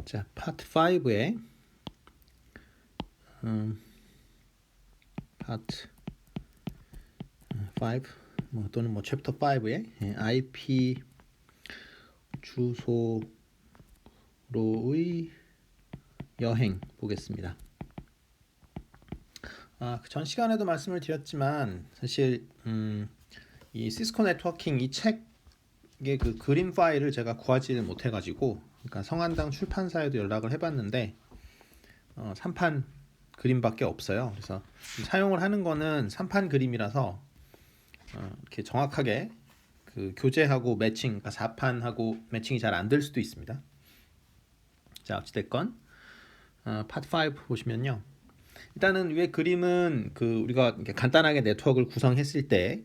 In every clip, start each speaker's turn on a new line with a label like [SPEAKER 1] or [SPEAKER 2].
[SPEAKER 1] 자, 파트 5에 파트 5 또는 챕터 5에 IP 주소로의 여행 보겠습니다. 전 시간에도 말씀을 드렸지만 사실 이 시스코 네트워킹 이 책의 그 그림 파일을 제가 구하지를 못해가지고, 그러니까 성한당 출판사에도 연락을 해봤는데 3판 그림밖에 없어요. 그래서 사용을 하는 거는 3판 그림이라서 이렇게 정확하게 그 교재하고 매칭, 그러니까 4판하고 매칭이 잘 안 될 수도 있습니다. 자, 어찌됐건 파트 5 보시면요, 일단은 위에 그림은 그 우리가 간단하게 네트워크를 구성했을 때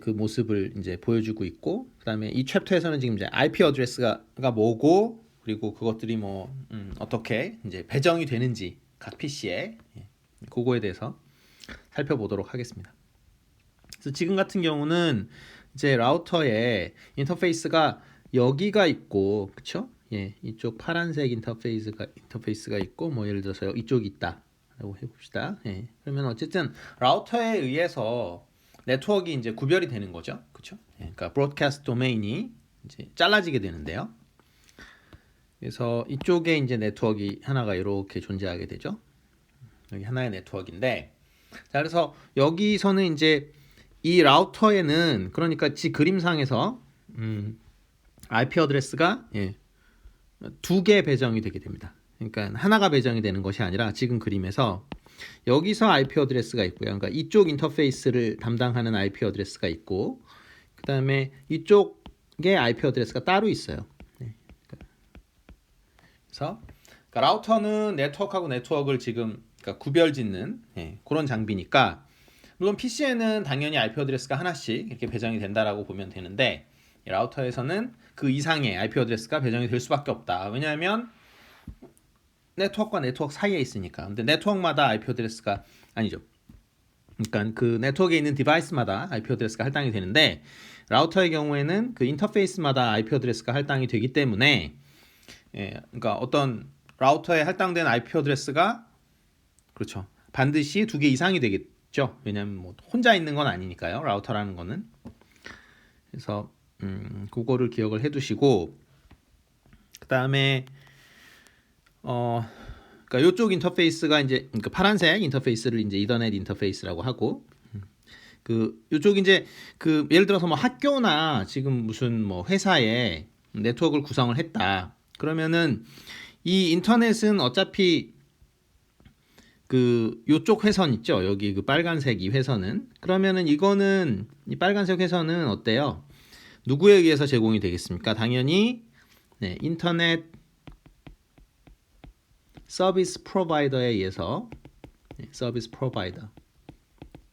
[SPEAKER 1] 그 모습을 이제 보여주고 있고, 그다음에 이 챕터에서는 지금 이제 IP 어드레스가 뭐고, 그리고 그것들이 어떻게 이제 배정이 되는지 각 PC에 그거에 대해서 살펴보도록 하겠습니다. 그래서 지금 같은 경우는 이제 라우터에 인터페이스가 여기가 있고, 그렇죠? 이쪽 파란색 인터페이스가 있고, 예를 들어서 이쪽이 있다라고 해봅시다. 그러면 어쨌든 라우터에 의해서 네트워크가 이제 구별이 되는 거죠, 그렇죠? 그러니까 브로드캐스트 도메인이 이제 잘라지게 되는데요. 그래서 이쪽에 이제 네트워크 하나가 이렇게 존재하게 되죠. 여기 하나의 네트워크인데, 자, 그래서 여기서는 이제 이 라우터에는, 그러니까 지 그림상에서 IP 어드레스가 2개 배정이 되게 됩니다. 그러니까 하나가 배정이 되는 것이 아니라 지금 그림에서 여기서 IP 어드레스가 있고요. 그러니까 이쪽 인터페이스를 담당하는 IP 어드레스가 있고, 그 다음에 이쪽에 IP 어드레스가 따로 있어요. 그래서 그러니까 라우터는 네트워크하고 네트워크를 지금 구별짓는 그런 장비니까, 물론 PC에는 당연히 IP 어드레스가 하나씩 이렇게 배정이 된다라고 보면 되는데, 라우터에서는 그 이상의 IP 어드레스가 배정이 될 수밖에 없다. 왜냐하면 네트워크와 네트워크 사이에 있으니까. 근데 네트워크마다 IP 어드레스가 아니죠. 그러니까 그 네트워크에 있는 디바이스마다 IP 어드레스가 할당이 되는데, 라우터의 경우에는 그 인터페이스마다 IP 어드레스가 할당이 되기 때문에, 그러니까 어떤 라우터에 할당된 IP 어드레스가, 그렇죠, 반드시 2개 이상이 되겠죠. 왜냐하면 혼자 있는 건 아니니까요, 라우터라는 거는. 그래서 그거를 기억을 해두시고, 그 다음에 그러니까 이쪽 인터페이스가 이제, 그러니까 파란색 인터페이스를 이제 이더넷 인터페이스라고 하고, 이쪽 이제 예를 들어서 학교나 지금 무슨 회사에 네트워크를 구성을 했다. 그러면은 이 인터넷은 어차피 요쪽 회선 있죠. 여기 빨간색 이 회선은, 그러면은 이거는, 이 빨간색 회선은 어때요? 누구에 의해서 제공이 되겠습니까? 당연히 인터넷 서비스 프로바이더에 의해서, 서비스 프로바이더에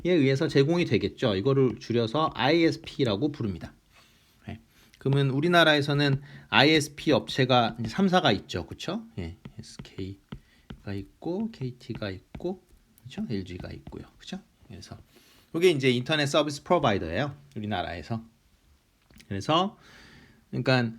[SPEAKER 1] 의해서 제공이 되겠죠. 이거를 줄여서 ISP라고 부릅니다. 그러면 우리나라에서는 ISP 업체가 3사가 있죠, 그렇죠? SK가 있고, KT가 있고, 그렇죠? LG가 있고요, 그렇죠? 그래서 이게 이제 인터넷 서비스 프로바이더예요, 우리나라에서. 그래서 그러니까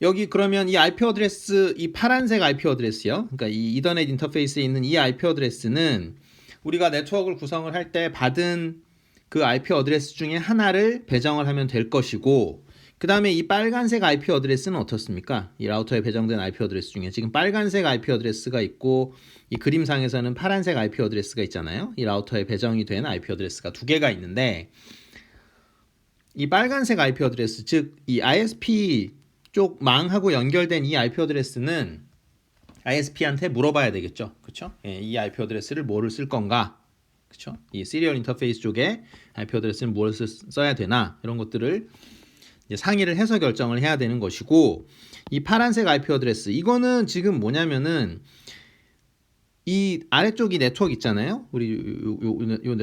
[SPEAKER 1] 여기 그러면 이 IP 어드레스, 이 파란색 IP 어드레스요, 그러니까 이 이더넷 인터페이스에 있는 이 IP 어드레스는 우리가 네트워크를 구성을 할 때 받은 그 IP 어드레스 중에 하나를 배정을 하면 될 것이고, 그 다음에 이 빨간색 IP 어드레스는 어떻습니까? 이 라우터에 배정된 IP 어드레스 중에 지금 빨간색 IP 어드레스가 있고, 이 그림상에서는 파란색 IP 어드레스가 있잖아요. 이 라우터에 배정이 된 IP 어드레스가 2개가 있는데, 이 빨간색 IP 어드레스, 즉 이 ISP 쪽 망하고 연결된 이 IP 어드레스는 ISP한테 물어봐야 되겠죠, 그렇죠? 이 IP 어드레스를 뭐를 쓸 건가, 그렇죠? 이 시리얼 인터페이스 쪽에 IP 어드레스는 무엇을 써야 되나, 이런 것들을 이제 상의를 해서 결정을 해야 되는 것이고, 이 파란색 IP 어드레스, 이거는 지금 뭐냐면은 이 아래쪽이 네트워크 있잖아요. 우리 요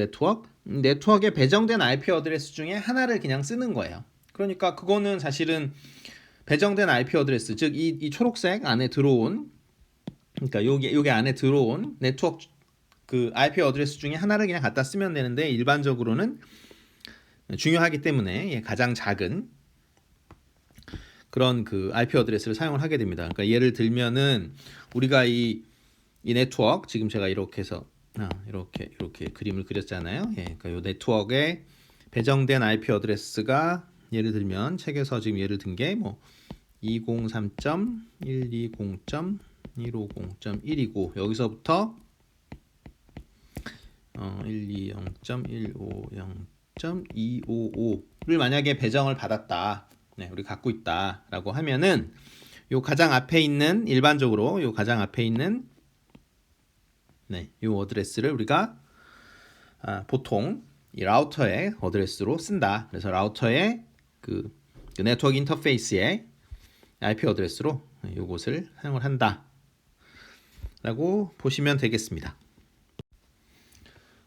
[SPEAKER 1] 네트워크에 배정된 IP 어드레스 중에 하나를 그냥 쓰는 거예요. 그러니까 그거는 사실은 배정된 IP 어드레스, 즉 이 초록색 안에 들어온, 그러니까 요게 안에 들어온 네트워크 그 IP 어드레스 중에 하나를 그냥 갖다 쓰면 되는데, 일반적으로는 중요하기 때문에 가장 작은 그런 그 IP 어드레스를 사용을 하게 됩니다. 그러니까 예를 들면은 우리가 이 네트워크 지금 제가 이렇게 해서 이렇게 그림을 그렸잖아요. 예, 그러니까 이 네트워크에 배정된 IP 어드레스가 예를 들면 책에서 지금 예를 든 게 뭐 203.120.150.1이고 여기서부터 120.150.255를 만약에 배정을 받았다. 네, 우리 갖고 있다라고 하면은 요 가장 앞에 있는 일반적으로 요 가장 앞에 있는 요 어드레스를 우리가 보통 이 라우터의 어드레스로 쓴다. 그래서 라우터의 그 네트워크 인터페이스의 IP 어드레스로 요것을 사용을 한다. 라고 보시면 되겠습니다.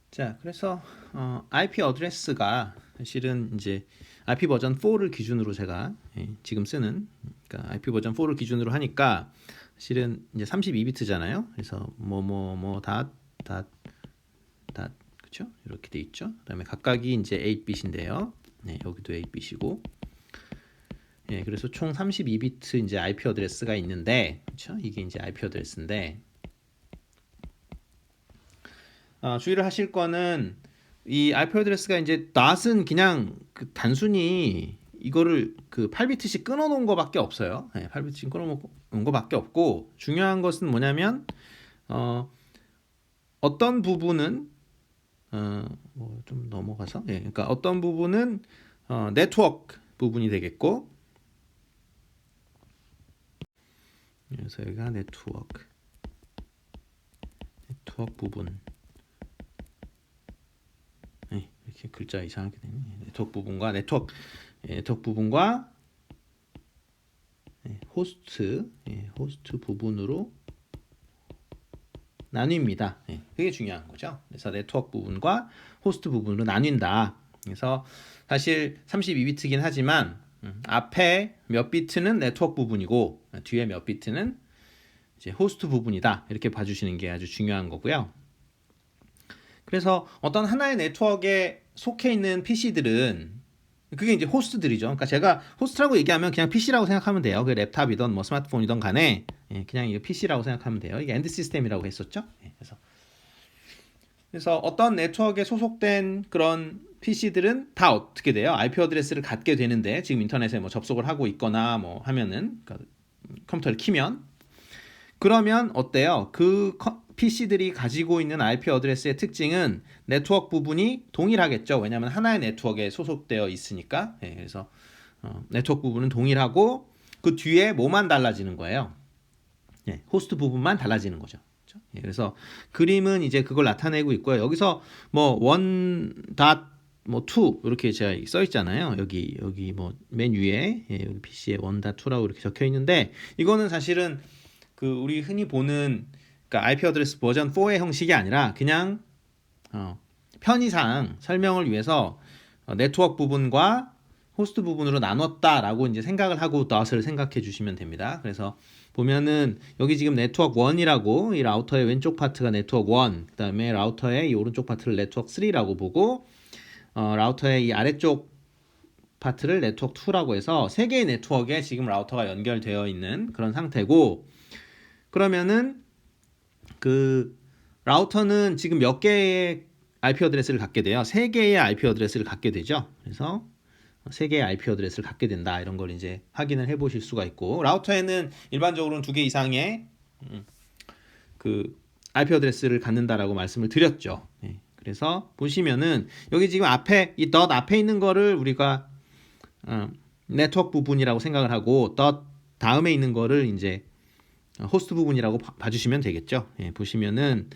[SPEAKER 1] 자, 그래서 IP 어드레스가 사실은 이제 IP 버전 4를 기준으로 제가 지금 쓰는 그러니까 IP 버전 4를 기준으로 하니까 사실은 이제 32비트잖아요. 그래서 그렇죠? 이렇게 돼 있죠. 그다음에 각각이 이제 8bit인데요. 네, 여기도 8bit이고. 예, 그래서 총 32비트 이제 IP 어드레스가 있는데, 그렇죠? 이게 이제 IP 어드레스인데 주의를 하실 거는 이 IP 어드레스가 이제 낫은 그냥 그 단순히 이거를 그 8비트씩 끊어 놓은 거밖에 없어요. 네, 8비트씩 끊어 놓은 거밖에 없고 중요한 것은 뭐냐면 어떤 부분은 뭐 좀 넘어가서 그러니까 어떤 부분은 네트워크 부분이 되겠고 그래서 여기가 네트워크 부분 이렇게 글자 이상하게 되네. 네트워크 부분과 호스트 부분으로 나뉩니다. 그게 중요한 거죠. 그래서 네트워크 부분과 호스트 부분으로 나뉜다. 그래서 사실 32비트긴 하지만 앞에 몇 비트는 네트워크 부분이고 뒤에 몇 비트는 이제 호스트 부분이다. 이렇게 봐주시는 게 아주 중요한 거고요. 그래서 어떤 하나의 네트워크에 속해 있는 PC들은 그게 이제 호스트들이죠. 그러니까 제가 호스트라고 얘기하면 그냥 PC라고 생각하면 돼요. 그 랩탑이든 뭐 스마트폰이든 간에 그냥 이거 PC라고 생각하면 돼요. 이게 엔드 시스템이라고 했었죠. 그래서 어떤 네트워크에 소속된 그런 PC들은 다 어떻게 돼요? IP 어드레스를 갖게 되는데 지금 인터넷에 뭐 접속을 하고 있거나 뭐 하면은 그러니까 컴퓨터를 키면 그러면 어때요? 그 PC들이 가지고 있는 IP 어드레스의 특징은 네트워크 부분이 동일하겠죠. 왜냐하면 하나의 네트워크에 소속되어 있으니까. 그래서 네트워크 부분은 동일하고 그 뒤에 뭐만 달라지는 거예요. 호스트 부분만 달라지는 거죠. 그래서 그림은 이제 그걸 나타내고 있고요. 여기서 뭐 뭐 2 이렇게 제가 써 있잖아요. 여기 뭐 맨 위에 여기 PC에 1.2라고 이렇게 적혀 있는데 이거는 사실은 그 우리 흔히 보는 그러니까 IP 어드레스 버전 4의 형식이 아니라 그냥 편의상 설명을 위해서 네트워크 부분과 호스트 부분으로 나눴다라고 이제 생각을 하고 낫을 생각해 주시면 됩니다. 그래서 보면은 여기 지금 네트워크 1이라고 이 라우터의 왼쪽 파트가 네트워크 1, 그다음에 라우터의 이 오른쪽 파트를 네트워크 3라고 보고 라우터의 이 아래쪽 파트를 네트워크 2라고 해서 세 개의 네트워크에 지금 라우터가 연결되어 있는 그런 상태고 그러면은 그 라우터는 지금 몇 개의 IP 어드레스를 갖게 돼요? 세 개의 IP 어드레스를 갖게 되죠. 그래서 세 개의 IP 어드레스를 갖게 된다. 이런 걸 이제 확인을 해 보실 수가 있고 라우터에는 일반적으로는 2개 이상의 그 IP 어드레스를 갖는다라고 말씀을 드렸죠. 그래서 보시면은 여기 지금 앞에 이 덧 앞에 있는 거를 우리가 네트워크 부분이라고 생각을 하고 덧 다음에 있는 거를 이제 호스트 부분이라고 봐주시면 되겠죠. 보시면은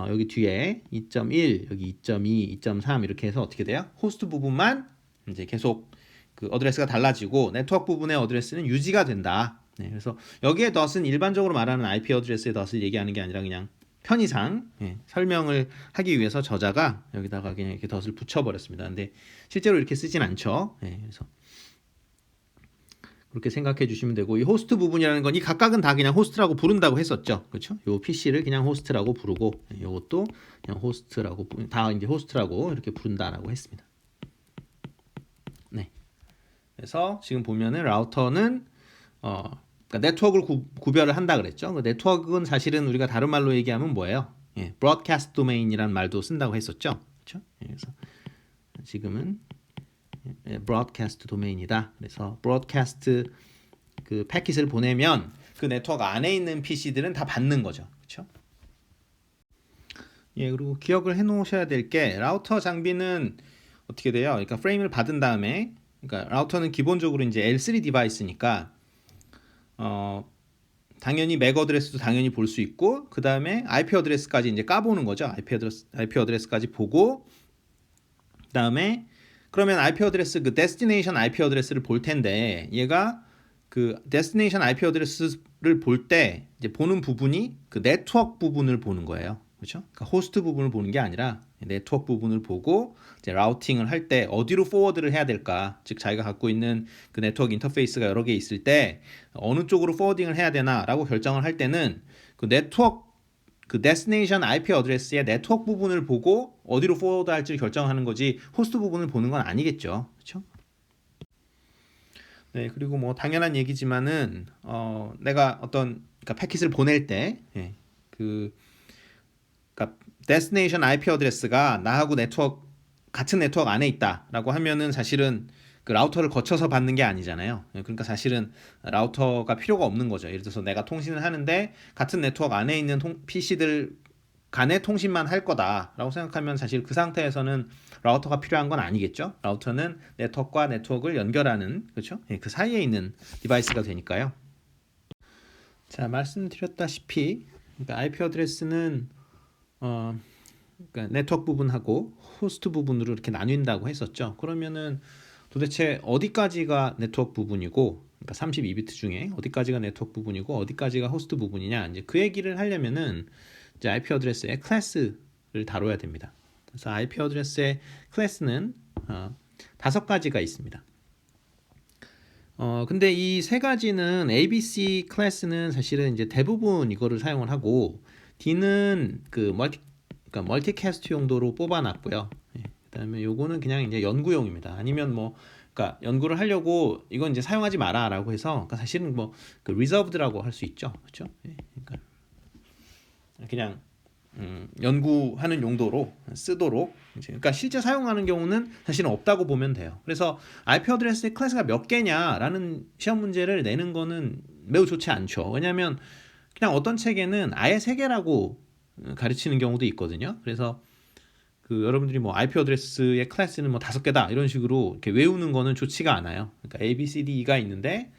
[SPEAKER 1] 여기 뒤에 2.1, 여기 2.2, 2.3 이렇게 해서 어떻게 돼요? 호스트 부분만 이제 계속 그 어드레스가 달라지고 네트워크 부분의 어드레스는 유지가 된다. 그래서 여기에 덧은 일반적으로 말하는 IP 어드레스의 덧을 얘기하는 게 아니라 그냥 편의상 설명을 하기 위해서 저자가 여기다가 그냥 이렇게 덧을 붙여버렸습니다. 근데 실제로 이렇게 쓰진 않죠. 그래서 그렇게 생각해 주시면 되고 이 호스트 부분이라는 건 이 각각은 다 그냥 호스트라고 부른다고 했었죠. 그렇죠? 요 PC를 그냥 호스트라고 부르고 요것도 그냥 호스트라고 다 이제 호스트라고 이렇게 부른다라고 했습니다. 네. 그래서 지금 보면은 라우터는 그러니까 네트워크를 구별을 한다 그랬죠. 그 네트워크는 사실은 우리가 다른 말로 얘기하면 뭐예요? 예, broadcast domain이라는 말도 쓴다고 했었죠. 그렇죠? 그래서 지금은 broadcast domain이다. 그래서 broadcast 그 패킷을 보내면 그 네트워크 안에 있는 PC들은 다 받는 거죠. 그렇죠? 예, 그리고 기억을 해 놓으셔야 될 게 라우터 장비는 어떻게 돼요? 그러니까 프레임을 받은 다음에 그러니까 라우터는 기본적으로 이제 L3 디바이스니까 당연히 맥 어드레스도 당연히 볼 수 있고 그 다음에 IP 어드레스까지 이제 까보는 거죠. IP 어드레스까지 보고 그 다음에 그러면 IP 어드레스 그 데스티네이션 IP 어드레스를 볼 텐데 얘가 그 데스티네이션 IP 어드레스를 볼 때 이제 보는 부분이 그 네트워크 부분을 보는 거예요. 그렇죠? 그러니까 호스트 부분을 보는 게 아니라 네트워크 부분을 보고 이제 라우팅을 할 때 어디로 포워드를 해야 될까? 즉 자기가 갖고 있는 그 네트워크 인터페이스가 여러 개 있을 때 어느 쪽으로 포워딩을 해야 되나라고 결정을 할 때는 그 네트워크 그 데스티네이션 IP 어드레스의 네트워크 부분을 보고 어디로 포워드 할지 결정하는 거지 호스트 부분을 보는 건 아니겠죠. 그렇죠? 네, 그리고 뭐 당연한 얘기지만은 내가 어떤 그러니까 패킷을 보낼 때 그러니까 데스티네이션 IP 어드레스가 나하고 같은 네트워크 안에 있다라고 하면은 사실은 그 라우터를 거쳐서 받는 게 아니잖아요. 그러니까 사실은 라우터가 필요가 없는 거죠. 예를 들어서 내가 통신을 하는데 같은 네트워크 안에 있는 PC들 간의 통신만 할 거다라고 생각하면 사실 그 상태에서는 라우터가 필요한 건 아니겠죠. 라우터는 네트워크와 네트워크를 연결하는 그렇죠? 그 사이에 있는 디바이스가 되니까요. 자, 말씀드렸다시피 그러니까 IP 어드레스는 그러니까 네트워크 부분하고 호스트 부분으로 이렇게 나뉜다고 했었죠. 그러면은 도대체 어디까지가 네트워크 부분이고, 그러니까 32비트 중에 어디까지가 네트워크 부분이고 어디까지가 호스트 부분이냐, 이제 그 얘기를 하려면은 이제 IP 어드레스의 클래스를 다뤄야 됩니다. 그래서 IP 어드레스의 클래스는 5가지가 있습니다. 근데 이 3가지는 ABC 클래스는 사실은 이제 대부분 이거를 사용을 하고 D는 그러니까 멀티캐스트 용도로 뽑아놨고요. 그다음에 요거는 그냥 이제 연구용입니다. 아니면 뭐 그러니까 연구를 하려고 이건 이제 사용하지 마라라고 해서 그러니까 사실은 뭐 그 리저브드라고 할 수 있죠. 그렇죠? 그러니까 그냥 연구하는 용도로 쓰도록 그러니까 실제 사용하는 경우는 사실은 없다고 보면 돼요. 그래서 IP 어드레스의 클래스가 몇 개냐라는 시험 문제를 내는 거는 매우 좋지 않죠. 왜냐하면 그냥 어떤 책에는 아예 3개라고 가르치는 경우도 있거든요. 그래서 그 여러분들이 뭐 IP 어드레스의 클래스는 뭐 5개다 이런 식으로 이렇게 외우는 거는 좋지가 않아요. 그러니까 A, B, C, D가 있는데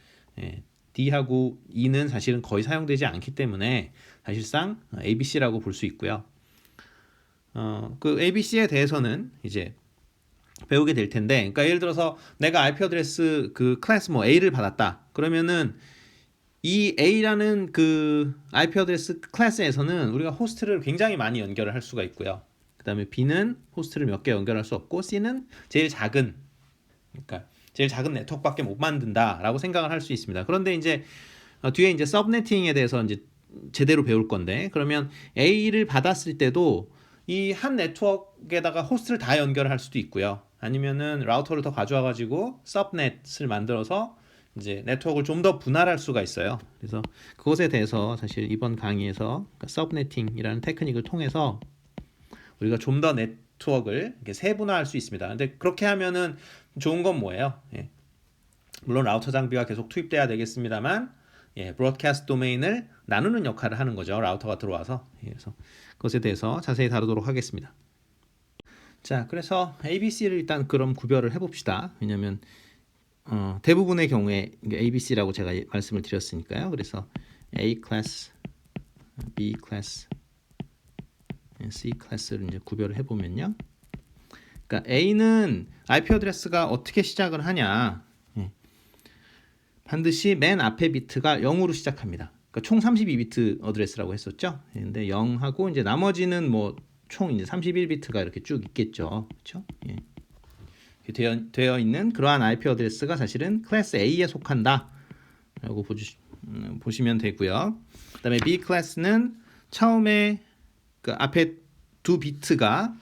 [SPEAKER 1] D하고 E는 사실은 거의 사용되지 않기 때문에 사실상 ABC라고 볼 수 있고요. 그 ABC에 대해서는 이제 배우게 될 텐데, 그러니까 예를 들어서 내가 IP 어드레스 그 클래스 뭐 A를 받았다. 그러면은 이 A라는 그 IP 어드레스 클래스에서는 우리가 호스트를 굉장히 많이 연결을 할 수가 있고요. 그 다음에 B는 호스트를 몇 개 연결할 수 없고 C는 제일 작은 네트워크밖에 못 만든다라고 생각을 할 수 있습니다. 그런데 이제 뒤에 이제 서브네팅에 대해서 이제 제대로 배울 건데, 그러면 A를 받았을 때도 이 한 네트워크에다가 호스트를 다 연결할 수도 있고요. 아니면은 라우터를 더 가져와 가지고 서브넷을 만들어서 이제 네트워크를 좀 더 분할할 수가 있어요. 그래서 그것에 대해서 사실 이번 강의에서 그러니까 서브네팅이라는 테크닉을 통해서 우리가 좀 더 네트워크를 이렇게 세분화할 수 있습니다. 근데 그렇게 하면은 좋은 건 뭐예요? 물론 라우터 장비가 계속 투입돼야 되겠습니다만, 브로드캐스트 도메인을 나누는 역할을 하는 거죠. 라우터가 들어와서. 그래서 그것에 대해서 자세히 다루도록 하겠습니다. 자, 그래서 ABC를 일단 그럼 구별을 해봅시다. 왜냐하면 대부분의 경우에 ABC라고 제가 말씀을 드렸으니까요. 그래서 A 클래스, B 클래스, C 클래스를 이제 구별을 해보면요. 그러니까 A는 IP 어드레스가 어떻게 시작을 하냐? 반드시 맨 앞에 비트가 0으로 시작합니다. 그러니까 총 32비트 어드레스라고 했었죠. 근데 0하고 이제 나머지는 뭐 총 이제 31비트가 이렇게 쭉 있겠죠. 그렇죠? 되어 있는 그러한 IP 어드레스가 사실은 클래스 A에 속한다라고 보시면 되고요. 그다음에 B 클래스는 처음에 그 앞에 두 비트가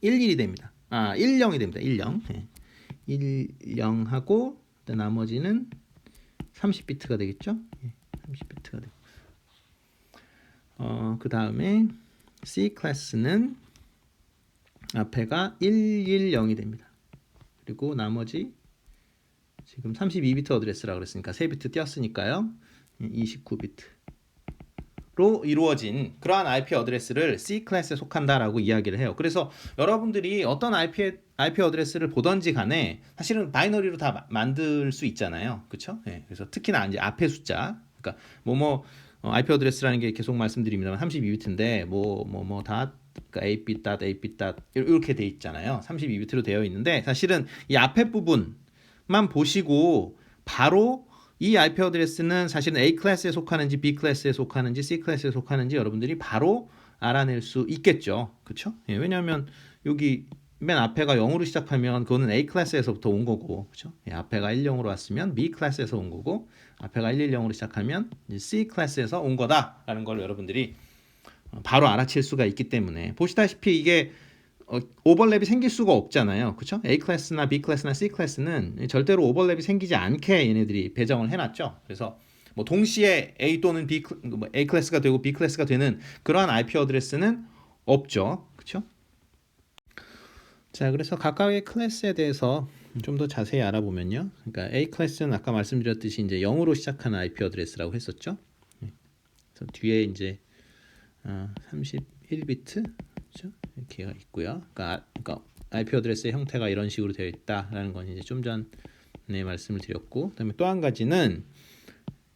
[SPEAKER 1] 11이 됩니다. 10이 됩니다. 10. 10하고 나머지는 30비트가 되겠죠? 30비트가 되고. 그 다음에 C 클래스는 앞에가 110이 됩니다. 그리고 나머지 지금 32비트 어드레스라고 그랬으니까 3비트 띄었으니까요. 29비트로 이루어진 그러한 IP 어드레스를 C 클래스에 속한다라고 이야기를 해요. 그래서 여러분들이 어떤 IP 어드레스를 보던지 간에 사실은 바이너리로 다 만들 수 있잖아요. 그렇죠? 네, 그래서 특히나 이제 앞에 숫자, 그러니까 IP 어드레스라는 게 계속 말씀드립니다만 32비트인데 그러니까 8bit, 8bit 이렇게 돼 있잖아요. 32비트로 되어 있는데 사실은 이 앞에 부분만 보시고 바로 이 IP 어드레스는 사실은 A 클래스에 속하는지 B 클래스에 속하는지 C 클래스에 속하는지 여러분들이 바로 알아낼 수 있겠죠. 그렇죠? 예, 왜냐하면 여기 맨 앞에가 0으로 시작하면 그거는 A 클래스에서부터 온 거고, 그렇죠? 예, 앞에가 10으로 왔으면 B 클래스에서 온 거고, 앞에가 110으로 시작하면 C 클래스에서 온 거다라는 걸 여러분들이 바로 알아챌 수가 있기 때문에 보시다시피 이게 오버랩이 생길 수가 없잖아요. 그렇죠? A 클래스나 B 클래스나 C 클래스는 절대로 오버랩이 생기지 않게 얘네들이 배정을 해놨죠. 그래서 뭐 동시에 A 또는 A 클래스가 되고 B 클래스가 되는 그러한 IP 어드레스는 없죠. 그렇죠? 자, 그래서 각각의 클래스에 대해서 좀 더 자세히 알아보면요. 그러니까 A 클래스는 아까 말씀드렸듯이 이제 0으로 시작하는 IP 어드레스라고 했었죠. 그래서 뒤에 이제 31비트 그렇죠? 이렇게 있고요. 그러니까 IP 어드레스의 형태가 이런 식으로 되어 있다라는 건 이제 좀 전에 말씀을 드렸고, 그다음에 또 한 가지는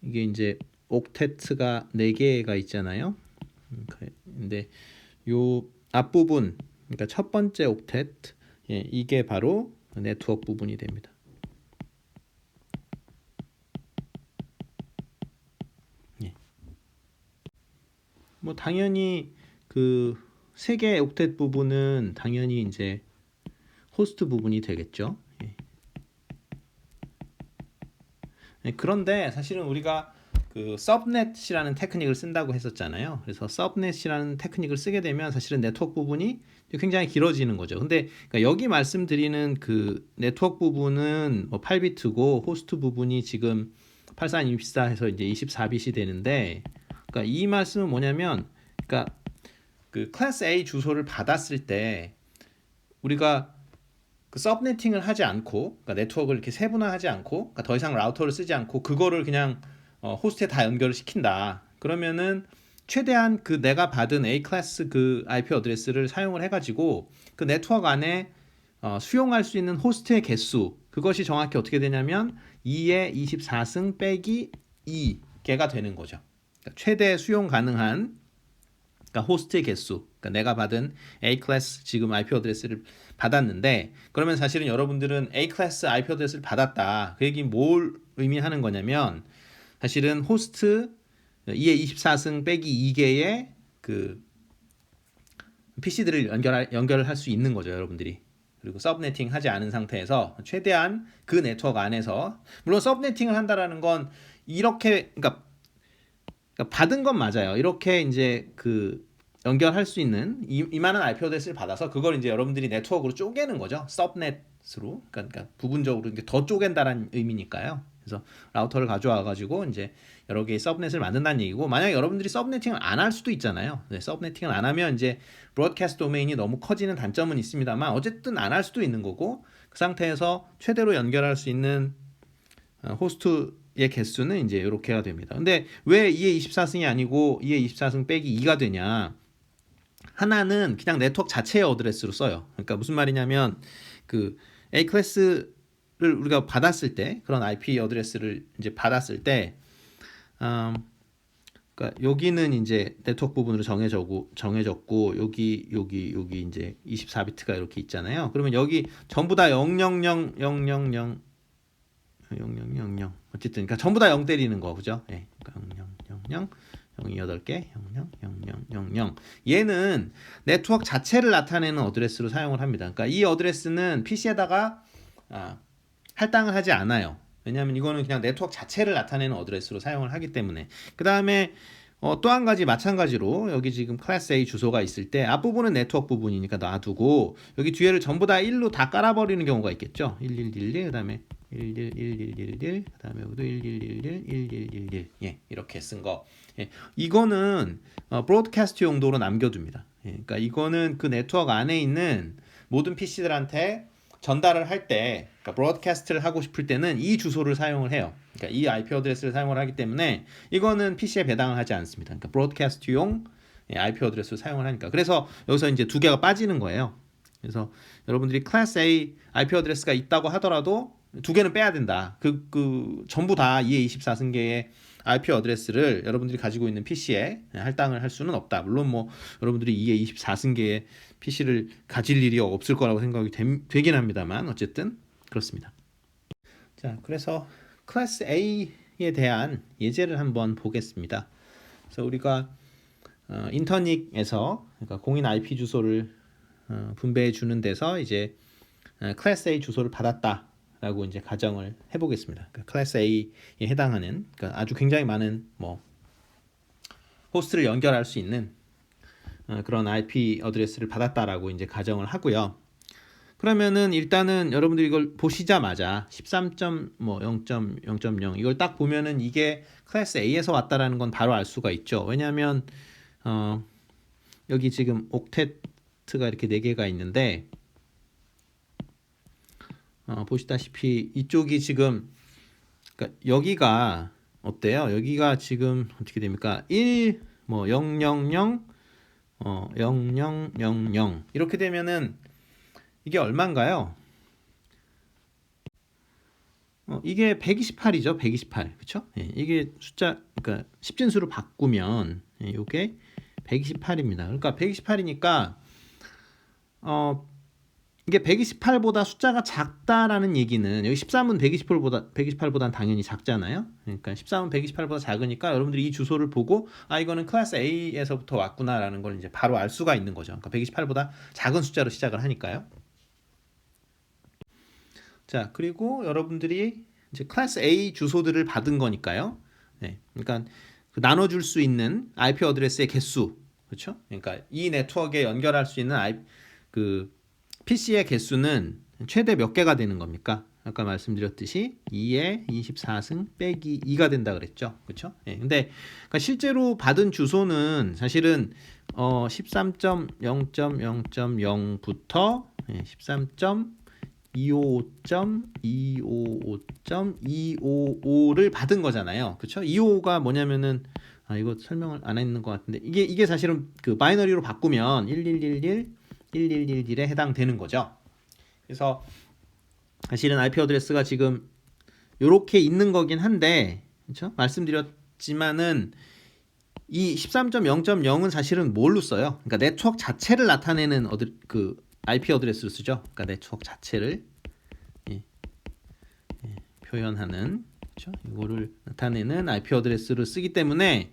[SPEAKER 1] 이게 이제 옥테트가 4개가 있잖아요. 근데 요 앞부분, 그러니까 첫 번째 옥텟, 이게 바로 네트워크 부분이 됩니다. 뭐 당연히 그 3개의 옥텟 부분은 당연히 이제 호스트 부분이 되겠죠. 그런데 사실은 우리가 그 서브넷이라는 테크닉을 쓴다고 했었잖아요. 그래서 서브넷이라는 테크닉을 쓰게 되면 사실은 네트워크 부분이 굉장히 길어지는 거죠. 근데 그러니까 여기 말씀드리는 그 네트워크 부분은 뭐 8비트고 호스트 부분이 지금 8424해서 이제 24빛이 되는데, 그러니까 이 말씀은 뭐냐면, 그러니까 그 클래스 A 주소를 받았을 때 우리가 그 서브네팅을 하지 않고, 그러니까 네트워크를 이렇게 세분화하지 않고, 그러니까 더 이상 라우터를 쓰지 않고 그거를 그냥 호스트에 다 연결을 시킨다. 그러면은 최대한 그 내가 받은 A 클래스 그 IP 어드레스를 사용을 해가지고 그 네트워크 안에 수용할 수 있는 호스트의 개수, 그것이 정확히 어떻게 되냐면 2의 24승 빼기 2개가 되는 거죠. 그러니까 최대 수용 가능한, 그러니까 호스트의 개수, 그러니까 내가 받은 A 클래스 지금 IP 어드레스를 받았는데, 그러면 사실은 여러분들은 A 클래스 IP 어드레스를 받았다. 그 얘기 뭘 의미하는 거냐면 사실은 호스트 2의 24승 빼기 2개의 그 PC들을 연결을 할 수 있는 거죠, 여러분들이. 그리고 서브네팅 하지 않은 상태에서 최대한 그 네트워크 안에서, 물론 서브네팅을 한다라는 건 이렇게, 그러니까 받은 건 맞아요. 이렇게 이제 그 연결할 수 있는 이만한 IP 어드레스를 받아서 그걸 이제 여러분들이 네트워크로 쪼개는 거죠. 서브넷으로. 그러니까 부분적으로 이제 더 쪼갠다는 의미니까요. 그래서 라우터를 가져와 가지고 이제 여러 개의 서브넷을 만든다는 얘기고, 만약 여러분들이 서브네팅을 안 할 수도 있잖아요. 네, 서브네팅을 안 하면 이제 브로드캐스트 도메인이 너무 커지는 단점은 있습니다만 어쨌든 안 할 수도 있는 거고, 그 상태에서 최대로 연결할 수 있는 호스트의 개수는 이제 이렇게가 됩니다. 근데 왜 2의 24승이 아니고 2의 24승 빼기 2가 되냐? 하나는 그냥 네트워크 자체의 어드레스로 써요. 그러니까 무슨 말이냐면 그 A 클래스를 우리가 받았을 때, 그런 IP 어드레스를 이제 받았을 때, 그러니까 여기는 이제 네트워크 부분으로 정해졌고 여기 이제 24비트가 이렇게 있잖아요. 그러면 여기 전부 다 000 어쨌든 그러니까 전부 다 0 때리는 거, 그죠? 예. 그러니까 0 0이 8개 0 얘는 네트워크 자체를 나타내는 어드레스로 사용을 합니다. 그러니까 이 어드레스는 PC에다가 할당을 하지 않아요. 왜냐하면 이거는 그냥 네트워크 자체를 나타내는 어드레스로 사용을 하기 때문에. 그 다음에 또 한 가지 마찬가지로 여기 지금 클래스 A 주소가 있을 때 앞부분은 네트워크 부분이니까 놔두고 여기 뒤에를 전부 다 1로 다 깔아버리는 경우가 있겠죠. 1111, 그 다음에 11111 그다음에 여기도 1111 예, 이렇게 쓴 거. 예, 이거는 브로드캐스트 용도로 남겨둡니다. 예, 그러니까 이거는 그 네트워크 안에 있는 모든 PC들한테 전달을 할 때, 그러니까 브로드캐스트를 하고 싶을 때는 이 주소를 사용을 해요. 그러니까 이 IP 어드레스를 사용을 하기 때문에 이거는 PC에 배당을 하지 않습니다. 그러니까 브로드캐스트용 IP 어드레스를 사용을 하니까. 그래서 여기서 이제 두 개가 빠지는 거예요. 그래서 여러분들이 클래스 A IP 어드레스가 있다고 하더라도 두 개는 빼야 된다. 전부 다 2의24 승계의 IP 어드레스를 여러분들이 가지고 있는 PC에 할당을 할 수는 없다. 물론 뭐 여러분들이 2의24 승계의 PC를 가질 일이 없을 거라고 생각이 되긴 합니다만 어쨌든 그렇습니다. 자, 그래서 클래스 A에 대한 예제를 한번 보겠습니다. 그래서 우리가 인터닉에서 그러니까 공인 IP 주소를 분배해 주는 데서 이제 클래스 A 주소를 받았다라고 이제 가정을 해보겠습니다. 그러니까 클래스 A에 해당하는 그러니까 아주 굉장히 많은 뭐 호스트를 연결할 수 있는 그런 IP 어드레스를 받았다라고 이제 가정을 하고요. 그러면은 일단은 여러분들이 이걸 보시자마자 13.0.0.0 이걸 딱 보면은 이게 클래스 A에서 왔다라는 건 바로 알 수가 있죠. 왜냐하면 여기 지금 옥텟트가 이렇게 4개가 있는데 보시다시피 이쪽이 지금 그러니까 여기가 어때요? 여기가 지금 어떻게 됩니까? 1 뭐 000 0000 이렇게 되면은 이게 얼마인가요? 이게 128이죠. 128. 그렇죠? 예, 이게 숫자 그러니까 10진수로 바꾸면 이게 128입니다. 그러니까 128이니까 이게 128보다 숫자가 작다라는 얘기는 여기 13은 128보다는 당연히 작잖아요. 그러니까 13은 128보다 작으니까 여러분들이 이 주소를 보고 이거는 클래스 A에서부터 왔구나라는 걸 이제 바로 알 수가 있는 거죠. 그러니까 128보다 작은 숫자로 시작을 하니까요. 자, 그리고 여러분들이 이제 클래스 A 주소들을 받은 거니까요. 네, 그러니까 나눠줄 수 있는 IP 어드레스의 개수, 그렇죠? 그러니까 이 네트워크에 연결할 수 있는 PC의 개수는 최대 몇 개가 되는 겁니까? 아까 말씀드렸듯이 2의 24승 빼기 2가 된다 그랬죠. 그렇죠? 예. 근데 그러니까 실제로 받은 주소는 사실은 13.0.0.0부터 13.255.255.255를 받은 거잖아요. 그렇죠? 255가 뭐냐면은 이거 설명을 안 했는 것 같은데 이게 사실은 그 바이너리로 바꾸면 1111에 해당되는 거죠. 그래서 사실은 IP 어드레스가 지금 이렇게 있는 거긴 한데, 그렇죠? 말씀드렸지만은 이 13.0.0은 사실은 뭘로 써요? 그러니까 네트워크 자체를 나타내는 IP 어드레스로 쓰죠. 그러니까 네트워크 자체를 표현하는, 그렇죠? 이거를 나타내는 IP 어드레스를 쓰기 때문에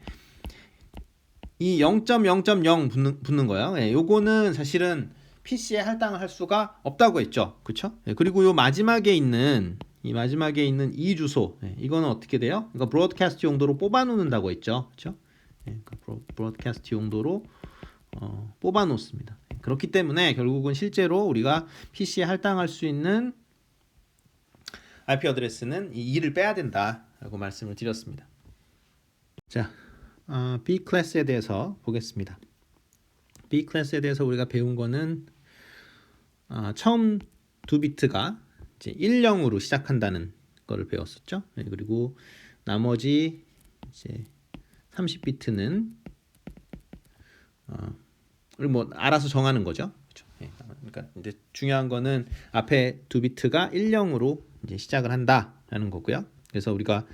[SPEAKER 1] 이 0.0.0 붙는 거예요. 요거는 사실은 PC에 할당을 할 수가 없다고 했죠. 그렇죠? 그리고 요 마지막에 있는 이 주소, 이거는 어떻게 돼요? 이거 브로드캐스트 용도로 뽑아 놓는다고 했죠. 그렇죠? 그러니까 브로드캐스트 용도로 뽑아 놓습니다. 그렇기 때문에 결국은 실제로 우리가 PC에 할당할 수 있는 IP 어드레스는 이 2를 빼야 된다라고 말씀을 드렸습니다. 자, B 클래스에 대해서 보겠습니다. B 클래스에 대해서 우리가 배운 거는 처음 2비트가 이제 10으로 시작한다는 거를 배웠었죠. 그리고 나머지 이제 30비트는 뭐 알아서 정하는 거죠. 그렇죠? 그러니까 이제 중요한 거는 앞에 2비트가 10으로 이제 시작을 한다라는 거고요. 그래서 우리가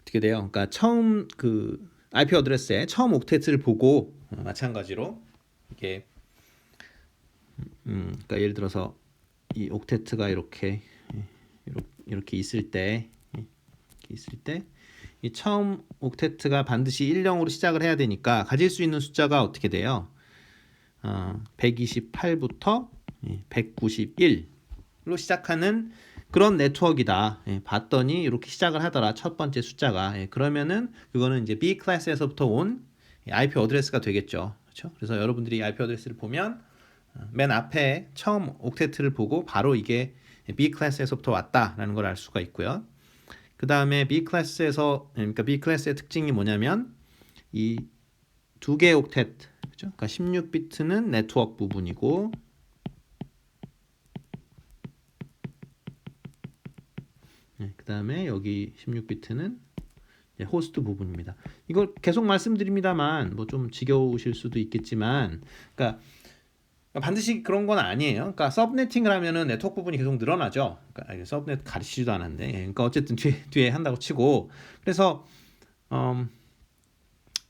[SPEAKER 1] 어떻게 돼요? 그러니까 처음 그 IP 어드레스의 처음 옥텟을 보고 마찬가지로 이게 그러니까 예를 들어서 이 옥텟가 이렇게 있을 때 이 처음 옥텟가 반드시 10으로 시작을 해야 되니까 가질 수 있는 숫자가 어떻게 돼요? 128부터 191로 시작하는 그런 네트워크이다. 봤더니 이렇게 시작을 하더라. 첫 번째 숫자가. 그러면은 그거는 이제 B 클래스에서부터 온 IP 어드레스가 되겠죠. 그렇죠? 그래서 여러분들이 IP 어드레스를 보면 맨 앞에 처음 옥텟를 보고 바로 이게 B 클래스에서부터 왔다라는 걸 알 수가 있고요. 그 다음에 B 클래스에서 그러니까 B 클래스의 특징이 뭐냐면 이 두 개의 옥텟트, 그죠? 그러니까 16비트는 네트워크 부분이고 그 다음에 여기 16비트는 호스트 부분입니다. 이걸 계속 말씀드립니다만 뭐 좀 지겨우실 수도 있겠지만, 그러니까 반드시 그런 건 아니에요. 그러니까 서브네팅을 하면은 네트워크 부분이 계속 늘어나죠. 그러니까 서브넷 가르치지도 않았는데, 그러니까 어쨌든 뒤에 한다고 치고, 그래서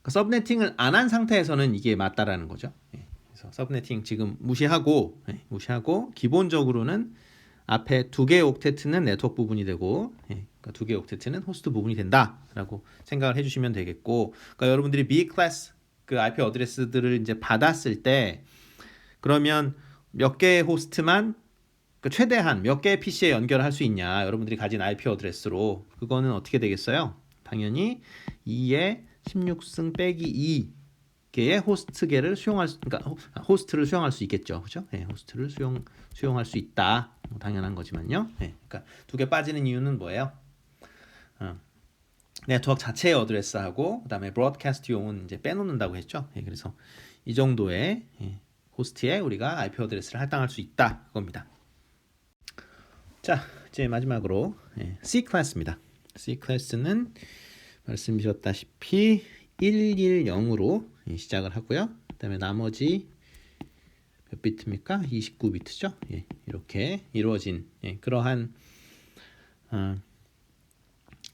[SPEAKER 1] 서브네팅을 안 한 상태에서는 이게 맞다라는 거죠. 그래서 서브네팅 지금 무시하고 기본적으로는 앞에 두 개의 옥텟트는 네트워크 부분이 되고, 그러니까 두 개의 옥텟트는 호스트 부분이 된다라고 생각을 해주시면 되겠고, 그러니까 여러분들이 B 클래스 그 IP 어드레스들을 이제 받았을 때, 그러면 몇 개의 호스트만 그 최대한 몇 개의 PC에 연결할 수 있냐, 여러분들이 가진 IP 어드레스로, 그거는 어떻게 되겠어요? 당연히 2의 16승 빼기 2개의 호스트계를 수용할 수, 그러니까 호스트를 수용할 수 있겠죠, 그죠? 호스트를 수용할 수 있다, 뭐 당연한 거지만요. 그러니까 두 개 빠지는 이유는 뭐예요? 네트워크 자체의 어드레스하고 그다음에 브로드캐스트용은 이제 빼놓는다고 했죠. 그래서 이 정도의 호스트에 우리가 IP 어드레스를 할당할 수 있다, 그겁니다. 자, 이제 마지막으로 C 클래스입니다. C 클래스는 말씀드렸다시피 110으로 시작을 하고요. 그다음에 나머지 몇 비트입니까? 29비트죠. 이렇게 이루어진 그러한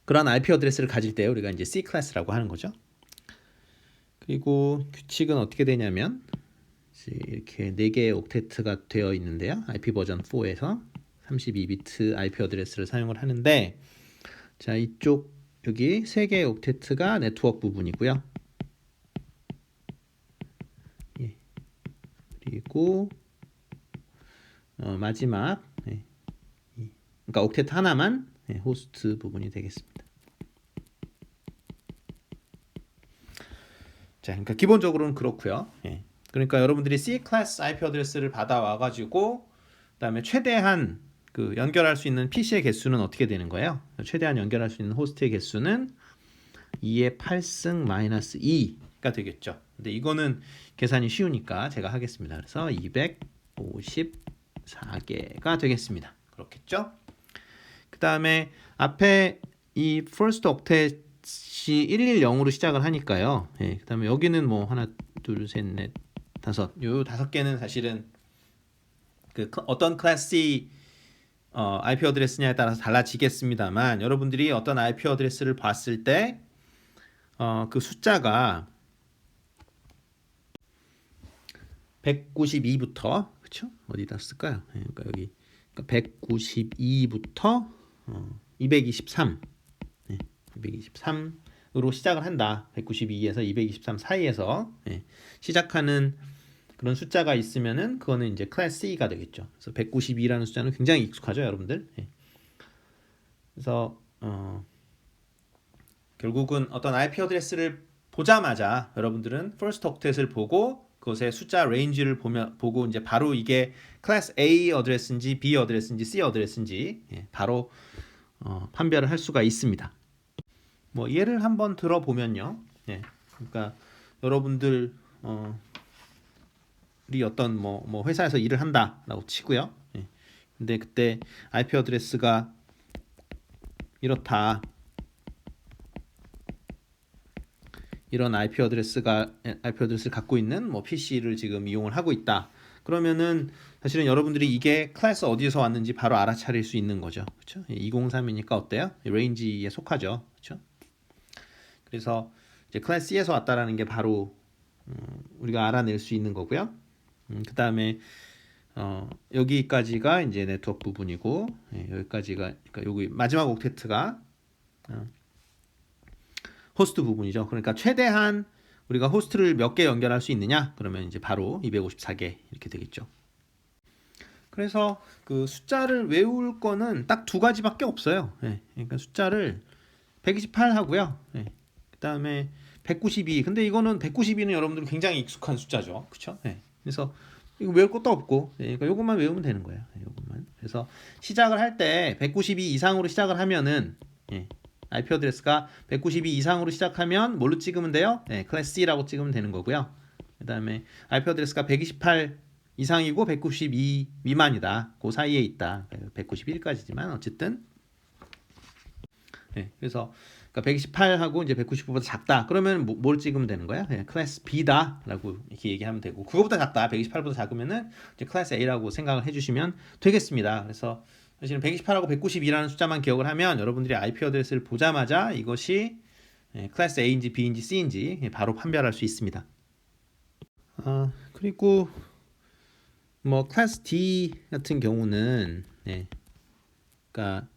[SPEAKER 1] IP 어드레스를 가질 때 우리가 이제 C 클래스라고 하는 거죠. 그리고 규칙은 어떻게 되냐면 이렇게 4개의 옥텟트가 되어 있는데요. IP 버전 4에서 32비트 IP 어드레스를 사용을 하는데, 자, 이쪽 여기 3개의 옥텟트가 네트워크 부분이고요. 그리고 마지막 그러니까 옥텟트 하나만 호스트 부분이 되겠습니다. 자, 그러니까 기본적으로는 그렇고요. 그러니까 여러분들이 C 클래스 IP 어드레스를 받아와 가지고 그다음에 최대한 그 연결할 수 있는 PC의 개수는 어떻게 되는 거예요? 최대한 연결할 수 있는 호스트의 개수는 2의 8승 마이너스 2가 되겠죠. 근데 이거는 계산이 쉬우니까 제가 하겠습니다. 그래서 254개가 되겠습니다. 그렇겠죠? 그 다음에 앞에 이 first octet이 110으로 시작을 하니까요. 그 다음에 여기는 뭐 하나, 둘, 셋, 넷, 다섯, 요 5개는 사실은 그 어떤 클래스 C IP 어드레스냐에 따라서 달라지겠습니다만, 여러분들이 어떤 IP 어드레스를 봤을 때 그 숫자가 192부터 그렇죠? 어디다 쓸까요? 그러니까 여기 192부터 223, 223으로 시작을 한다. 192에서 223 사이에서 시작하는 그런 숫자가 있으면은 그거는 이제 클래스 C가 되겠죠. 그래서 192라는 숫자는 굉장히 익숙하죠, 여러분들. 그래서 결국은 어떤 IP 어드레스를 보자마자 여러분들은 first octet을 보고 그것의 숫자 레인지를 보고 이제 바로 이게 클래스 A 어드레스인지 B 어드레스인지 C 어드레스인지 바로 판별을 할 수가 있습니다. 뭐 예를 한번 들어보면요. 그러니까 여러분들 이 어떤 뭐 회사에서 일을 한다라고 치고요. 근데 그때 IP 어드레스가 이렇다. 이런 IP 어드레스를 갖고 있는 뭐 PC를 지금 이용을 하고 있다. 그러면은 사실은 여러분들이 이게 클래스 어디에서 왔는지 바로 알아차릴 수 있는 거죠. 그렇죠? 203이니까 어때요? 레인지에 속하죠. 그렇죠? 그래서 이제 클래스 C에서 왔다라는 게 바로 우리가 알아낼 수 있는 거고요. 그다음에 여기까지가 이제 네트워크 부분이고, 여기까지가 그러니까 여기 마지막 옥텟트가 호스트 부분이죠. 그러니까 최대한 우리가 호스트를 몇 개 연결할 수 있느냐? 그러면 이제 바로 254개 이렇게 되겠죠. 그래서 그 숫자를 외울 거는 딱 2가지밖에 없어요. 그러니까 숫자를 128 하고요. 그다음에 192. 근데 이거는 192는 여러분들 굉장히 익숙한 숫자죠. 그렇죠? 그래서 이거 외울 것도 없고, 그러니까 요것만 외우면 되는 거예요. 요것만. 그래서 시작을 할 때 192 이상으로 시작을 하면은 IP 어드레스가 192 이상으로 시작하면 뭘로 찍으면 돼요? 클래스 C라고 찍으면 되는 거고요. 그 다음에 IP 어드레스가 128 이상이고 192 미만이다. 그 사이에 있다. 191까지지만 어쨌든 그래서 그러니까 128하고 이제 199보다 작다. 그러면 뭘 찍으면 되는 거야? 클래스 B다라고 이렇게 얘기하면 되고 그거보다 작다. 128보다 작으면은 이제 클래스 A라고 생각을 해주시면 되겠습니다. 그래서 사실은 128하고 192라는 숫자만 기억을 하면 여러분들이 IP 어드레스를 보자마자 이것이 클래스 A인지 B인지 C인지 바로 판별할 수 있습니다. 그리고 뭐 클래스 D 같은 경우는 그러니까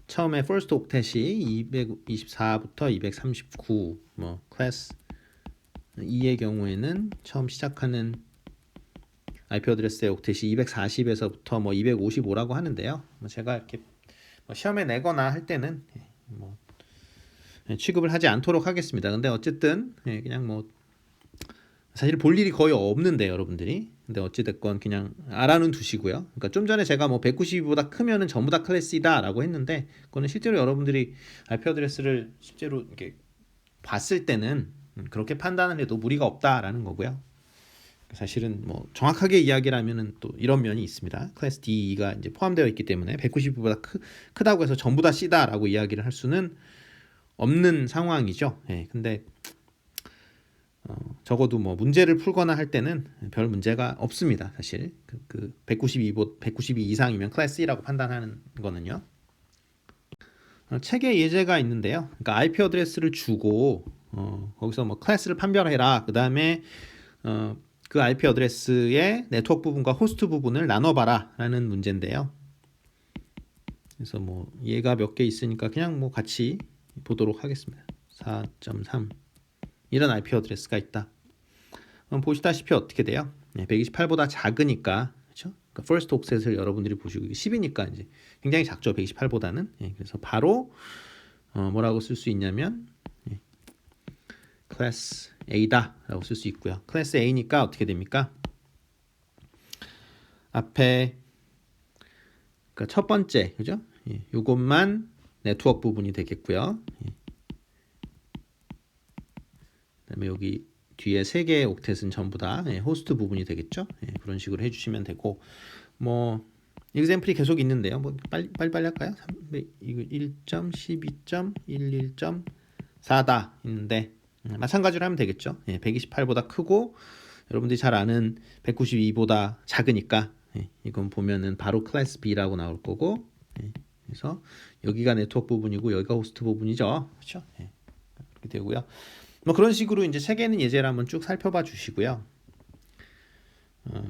[SPEAKER 1] 처음에 first 옥텟이 224부터 239, 뭐 클래스 2의 경우에는 처음 시작하는 IP 어드레스의 옥텟이 240에서부터 뭐 255라고 하는데요. 뭐 제가 이렇게 뭐 시험에 내거나 할 때는 뭐 취급을 하지 않도록 하겠습니다. 근데 어쨌든 그냥 뭐 사실 볼 일이 거의 없는데 여러분들이 근데 어찌됐건 그냥 알아는 두시고요. 그러니까 좀 전에 제가 뭐 192보다 크면은 전부 다 클래스이다 라고 했는데 그거는 실제로 여러분들이 IP 어드레스를 실제로 이렇게 봤을 때는 그렇게 판단을 해도 무리가 없다라는 거고요. 사실은 뭐 정확하게 이야기를 하면은 또 이런 면이 있습니다. 클래스 D가 이제 포함되어 있기 때문에 192보다 크다고 해서 전부 다 C다라고 이야기를 할 수는 없는 상황이죠. 근데 적어도 뭐 문제를 풀거나 할 때는 별 문제가 없습니다. 사실 그 192 이상이면 클래스 C라고 판단하는 거는요. 책에 예제가 있는데요. 그러니까 IP 어드레스를 주고 거기서 뭐 클래스를 판별해라. 그 다음에 그 IP 어드레스의 네트워크 부분과 호스트 부분을 나눠봐라라는 문제인데요. 그래서 뭐 얘가 몇 개 있으니까 그냥 뭐 같이 보도록 하겠습니다. 4.3 이런 IP 어드레스가 있다. 보시다시피 어떻게 돼요? 128보다 작으니까 그렇죠? 그러니까 first 옥셋을 여러분들이 보시고 10이니까 이제 굉장히 작죠. 128보다는. 그래서 바로 뭐라고 쓸 수 있냐면 클래스 A다라고 쓸 수 있고요. 클래스 A니까 어떻게 됩니까? 앞에 그러니까 첫 번째 그죠? 요것만 네트워크 부분이 되겠고요. 그다음에 여기 뒤에 세 개의 옥텟은 전부 다 호스트 부분이 되겠죠. 그런 식으로 해주시면 되고 뭐 example이 계속 있는데요. 뭐 빨리 할까요? 이거 1.12.11.4다 있는데 마찬가지로 하면 되겠죠. 128보다 크고 여러분들이 잘 아는 192보다 작으니까 이건 보면은 바로 클래스 B라고 나올 거고 그래서 여기가 네트워크 부분이고 여기가 호스트 부분이죠. 그렇죠? 이렇게 되고요. 뭐 그런 식으로 이제 세 개는 예제를 한번 쭉 살펴봐 주시고요.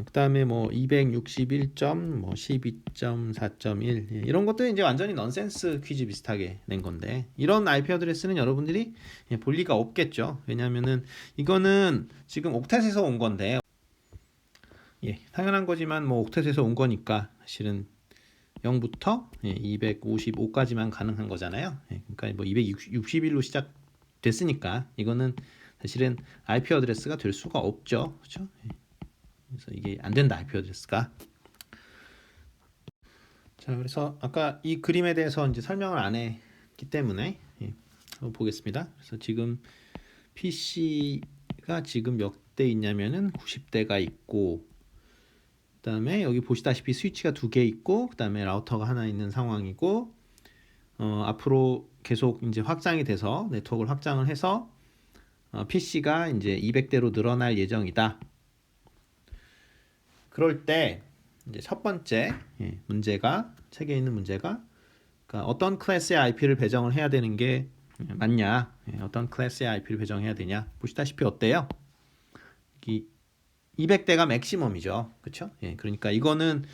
[SPEAKER 1] 그다음에 뭐 261.12.4.1 이런 것들은 이제 완전히 넌센스 퀴즈 비슷하게 낸 건데 이런 IP 어드레스는 여러분들이 볼 리가 없겠죠. 왜냐하면은 이거는 지금 옥텟에서 온 건데 당연한 거지만 뭐 옥텟에서 온 거니까 사실은 0부터 255까지만 가능한 거잖아요. 그러니까 뭐 261로 시작됐으니까 이거는 사실은 IP 어드레스가 될 수가 없죠. 그렇죠? 그래서 이게 안 된다. IP 어드레스가. 자, 그래서 아까 이 그림에 대해서 이제 설명을 안 했기 때문에 한번 보겠습니다. 그래서 지금 PC가 지금 몇 대 있냐면은 90대가 있고 그다음에 여기 보시다시피 스위치가 2개 있고 그다음에 라우터가 하나 있는 상황이고 앞으로 계속 이제 확장이 돼서 네트워크를 확장을 해서 PC가 이제 200대로 늘어날 예정이다. 그럴 때 이제 첫 번째 문제가 책에 있는 문제가 그러니까 어떤 클래스의 IP를 배정을 해야 되는 게 맞냐? 어떤 클래스의 IP를 배정해야 되냐? 보시다시피 어때요? 200대가 맥시멈이죠. 그렇죠? 그러니까 이거는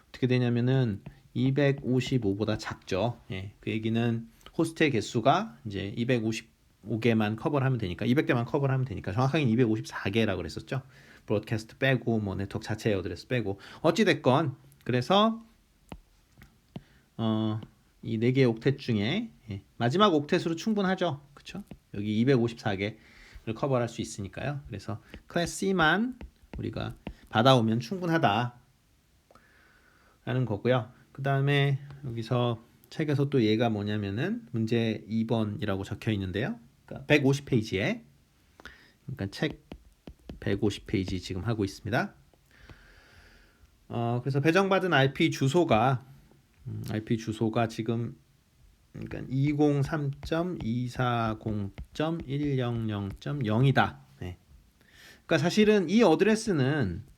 [SPEAKER 1] 어떻게 되냐면은 255보다 작죠. 그 얘기는 호스트의 개수가 이제 255개만 커버를 하면 되니까 200대만 커버를 하면 되니까 정확하게 254개라고 그랬었죠. 브로드캐스트 빼고 뭐 네트워크 자체의 어드레스 빼고 어찌 됐건 그래서 이 4개의 옥텟 중에 마지막 옥텟으로 충분하죠. 그렇죠? 여기 254개를 커버할 수 있으니까요. 그래서 클래스 C만 우리가 받아오면 충분하다 라는 거고요. 그 다음에 여기서 책에서 또 얘가 뭐냐면은 문제 2번이라고 적혀 있는데요. 그러니까 150페이지에 그러니까 책 150페이지 지금 하고 있습니다. 그래서 배정받은 IP 주소가 지금 그러니까 203.240.100.0이다. 네. 그러니까 사실은 이 어드레스는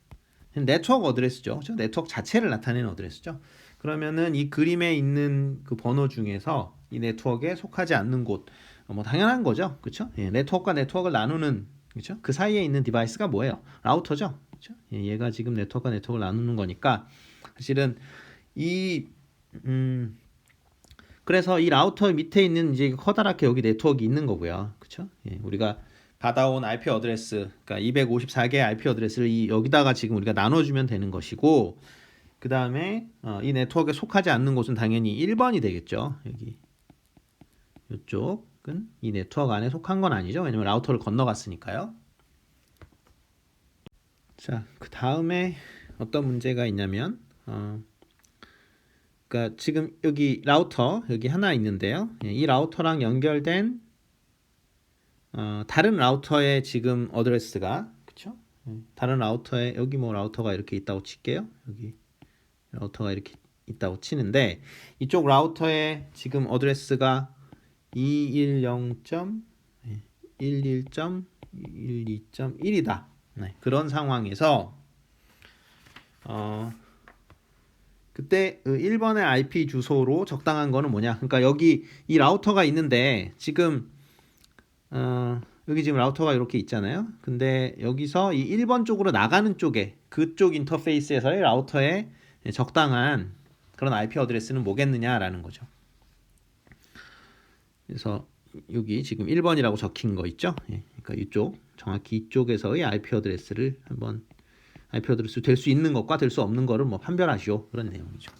[SPEAKER 1] 네트워크 어드레스죠. 네트워크 자체를 나타내는 어드레스죠. 그러면은 이 그림에 있는 그 번호 중에서 이 네트워크에 속하지 않는 곳, 뭐 당연한 거죠, 그렇죠? 예, 네트워크가 네트워크를 나누는, 그렇죠? 그 사이에 있는 디바이스가 뭐예요? 라우터죠, 그렇죠? 예, 얘가 지금 네트워크가 네트워크를 나누는 거니까 사실은 이 그래서 이 라우터 밑에 있는 이제 커다랗게 여기 네트워크 있는 거고요, 그렇죠? 예, 우리가 받아온 IP 어드레스, 그러니까 254개의 IP 어드레스를 여기다가 지금 우리가 나눠주면 되는 것이고, 그 다음에 이 네트워크에 속하지 않는 곳은 당연히 1번이 되겠죠. 여기 이쪽은 이 네트워크 안에 속한 건 아니죠. 왜냐면 라우터를 건너갔으니까요. 자, 그 다음에 어떤 문제가 있냐면 그러니까 지금 여기 라우터 여기 하나 있는데요. 이 라우터랑 연결된 다른 라우터의 지금 어드레스가, 그쵸? 다른 라우터에 여기 뭐 라우터가 이렇게 있다고 칠게요. 여기 라우터가 이렇게 있다고 치는데 이쪽 라우터의 지금 어드레스가 210.11.12.1이다. 네, 그런 상황에서 그때 1번의 IP 주소로 적당한 거는 뭐냐? 그러니까 여기 이 라우터가 있는데 지금 여기 지금 라우터가 이렇게 있잖아요. 근데 여기서 이 1번 쪽으로 나가는 쪽에 그쪽 인터페이스에서의 라우터에 적당한 그런 IP 어드레스는 뭐겠느냐라는 거죠. 그래서 여기 지금 1번이라고 적힌 거 있죠. 예, 그러니까 이쪽 정확히 이쪽에서의 IP 어드레스를 한번 IP 어드레스 될 수 있는 것과 될 수 없는 거를 뭐 판별하시오, 그런 내용이죠.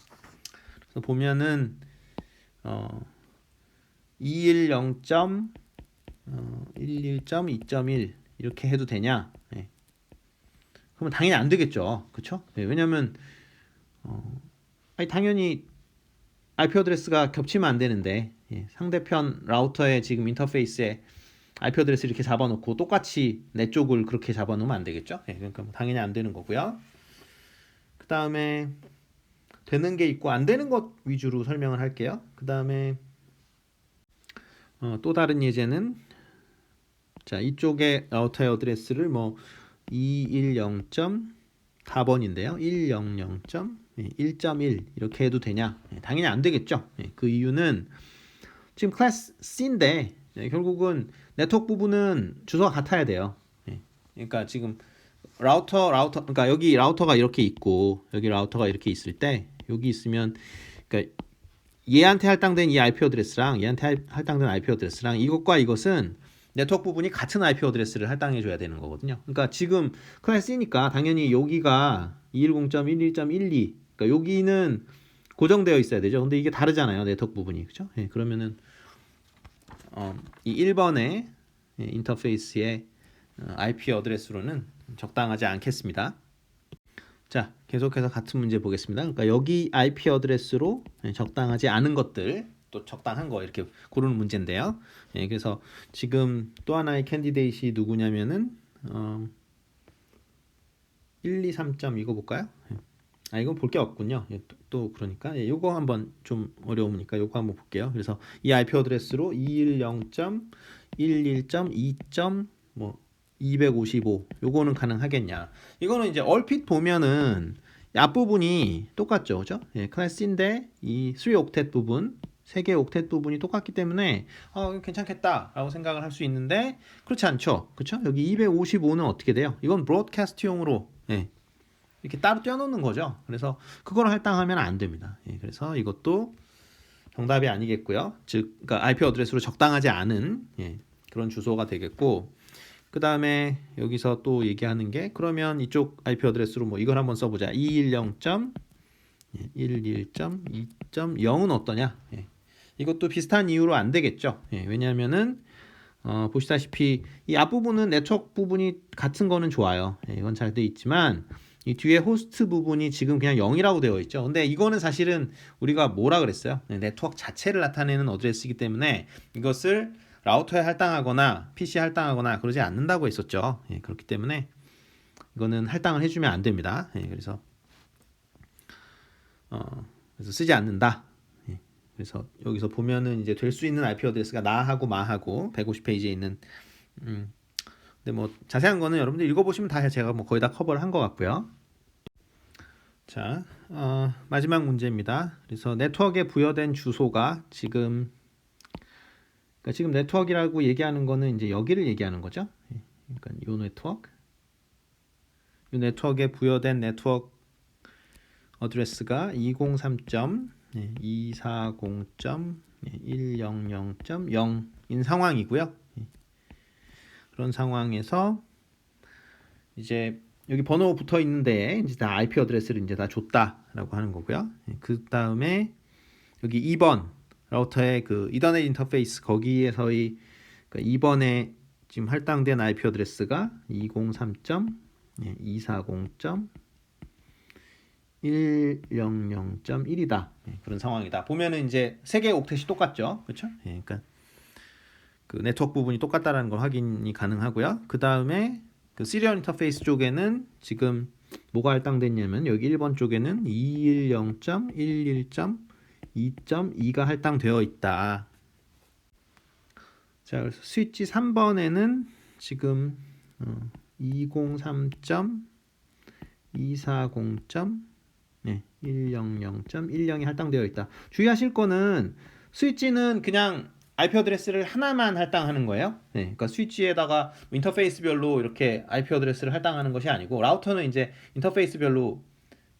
[SPEAKER 1] 그래서 보면은 210.11.2.1 이렇게 해도 되냐? 예. 그러면 당연히 안 되겠죠, 그렇죠? 예, 왜냐면 아니 당연히 IP 어드레스가 겹치면 안 되는데, 예, 상대편 라우터의 지금 인터페이스에 IP 어드레스 이렇게 잡아놓고 똑같이 내 쪽을 그렇게 잡아놓으면 안 되겠죠? 예, 그러니까 뭐 당연히 안 되는 거고요. 그 다음에 되는 게 있고 안 되는 것 위주로 설명을 할게요. 그 다음에 또 다른 예제는 자, 이쪽에 라우터의 어드레스를 뭐 210.4번인데요. 100.1.1 이렇게 해도 되냐? 예, 당연히 안 되겠죠. 예, 그 이유는 지금 클래스 C인데 결국은 네트워크 부분은 주소가 같아야 돼요. 예, 그러니까 지금 라우터 그러니까 여기 라우터가 이렇게 있고 여기 라우터가 이렇게 있을 때 여기 있으면 그러니까 얘한테 할당된 이 IP 어드레스랑 얘한테 할당된 IP 어드레스랑 이것과 이것은 네트워크 부분이 같은 IP 어드레스를 할당해 줘야 되는 거거든요. 그러니까 지금 클래스 C니까 당연히 여기가 210.11.12 그러니까 여기는 고정되어 있어야 되죠. 근데 이게 다르잖아요. 네트워크 부분이. 그죠? 예, 그러면은 이 1번의 인터페이스의 IP 어드레스로는 적당하지 않겠습니다. 자, 계속해서 같은 문제 보겠습니다. 그러니까 여기 IP 어드레스로 적당하지 않은 것들, 또 적당한 거 이렇게 고르는 문제인데요. 예, 그래서 지금 또 하나의 캔디데이트이 누구냐면은 1, 2, 3점 이거 볼까요? 이건 볼 게 없군요. 예, 또 그러니까 이거 한번 좀 어려우니까 이거 한번 볼게요. 그래서 이 IP 어드레스로 210.11.2. 뭐 255 요거는 가능하겠냐? 이거는 이제 얼핏 보면은 앞부분이 똑같죠, 그죠? 예, 클래스인데 이 3옥텟 부분, 3개 옥텟 부분이 똑같기 때문에 괜찮겠다라고 생각을 할 수 있는데 그렇지 않죠, 그렇죠? 여기 255는 어떻게 돼요? 이건 브로드캐스트용으로 이렇게 따로 떼어놓는 거죠. 그래서 그걸 할당하면 안 됩니다. 예, 그래서 이것도 정답이 아니겠고요. 즉, 그러니까 IP 어드레스로 적당하지 않은 그런 주소가 되겠고. 그 다음에 여기서 또 얘기하는 게 그러면 이쪽 IP 어드레스로 뭐 이걸 한번 써보자. 210.11.2.0은 어떠냐? 이것도 비슷한 이유로 안 되겠죠. 왜냐하면은 보시다시피 이 앞부분은 네트워크 부분이 같은 거는 좋아요. 이건 잘 돼 있지만 이 뒤에 호스트 부분이 지금 그냥 0이라고 되어 있죠. 근데 이거는 사실은 우리가 뭐라 그랬어요? 네트워크 자체를 나타내는 어드레스이기 때문에 이것을 라우터에 할당하거나 PC에 할당하거나 그러지 않는다고 했었죠. 예, 그렇기 때문에 이거는 할당을 해주면 안 됩니다. 예, 그래서 쓰지 않는다. 예, 그래서 여기서 보면은 이제 될 수 있는 IP 어드레스가 나하고 마하고 150페이지에 있는 근데 뭐 자세한 거는 여러분들 읽어보시면 다 제가 뭐 거의 다 커버를 한 것 같고요. 자, 마지막 문제입니다. 그래서 네트워크에 부여된 주소가 지금 그러니까 지금 네트워크라고 얘기하는 거는 이제 여기를 얘기하는 거죠. 그러니까 이 네트워크, 이 네트워크에 부여된 네트워크 어드레스가 240.240.100.0인 상황이고요. 그런 상황에서 이제 여기 번호 붙어 있는데 이제 다 IP 어드레스를 이제 다 줬다라고 하는 거고요. 그 다음에 여기 2번 라우터의 그 이더넷 인터페이스 거기에서의 그러니까 2번에 지금 할당된 IP 어드레스가 203.240.100.1이다. 그런 상황이다. 보면은 이제 세 개의 옥텟이 똑같죠, 그렇죠? 그러니까 그 네트워크 부분이 똑같다라는 걸 확인이 가능하고요. 그 다음에 그 시리얼 인터페이스 쪽에는 지금 뭐가 할당됐냐면 여기 1번 쪽에는 210.11.2.2가 할당되어 있다. 자, 그래서 스위치 3번에는 지금 203.240.100.10이 할당되어 있다. 주의하실 거는 스위치는 그냥 IP 어드레스를 하나만 할당하는 거예요. 네, 그러니까 스위치에다가 인터페이스별로 이렇게 IP 어드레스를 할당하는 것이 아니고 라우터는 이제 인터페이스별로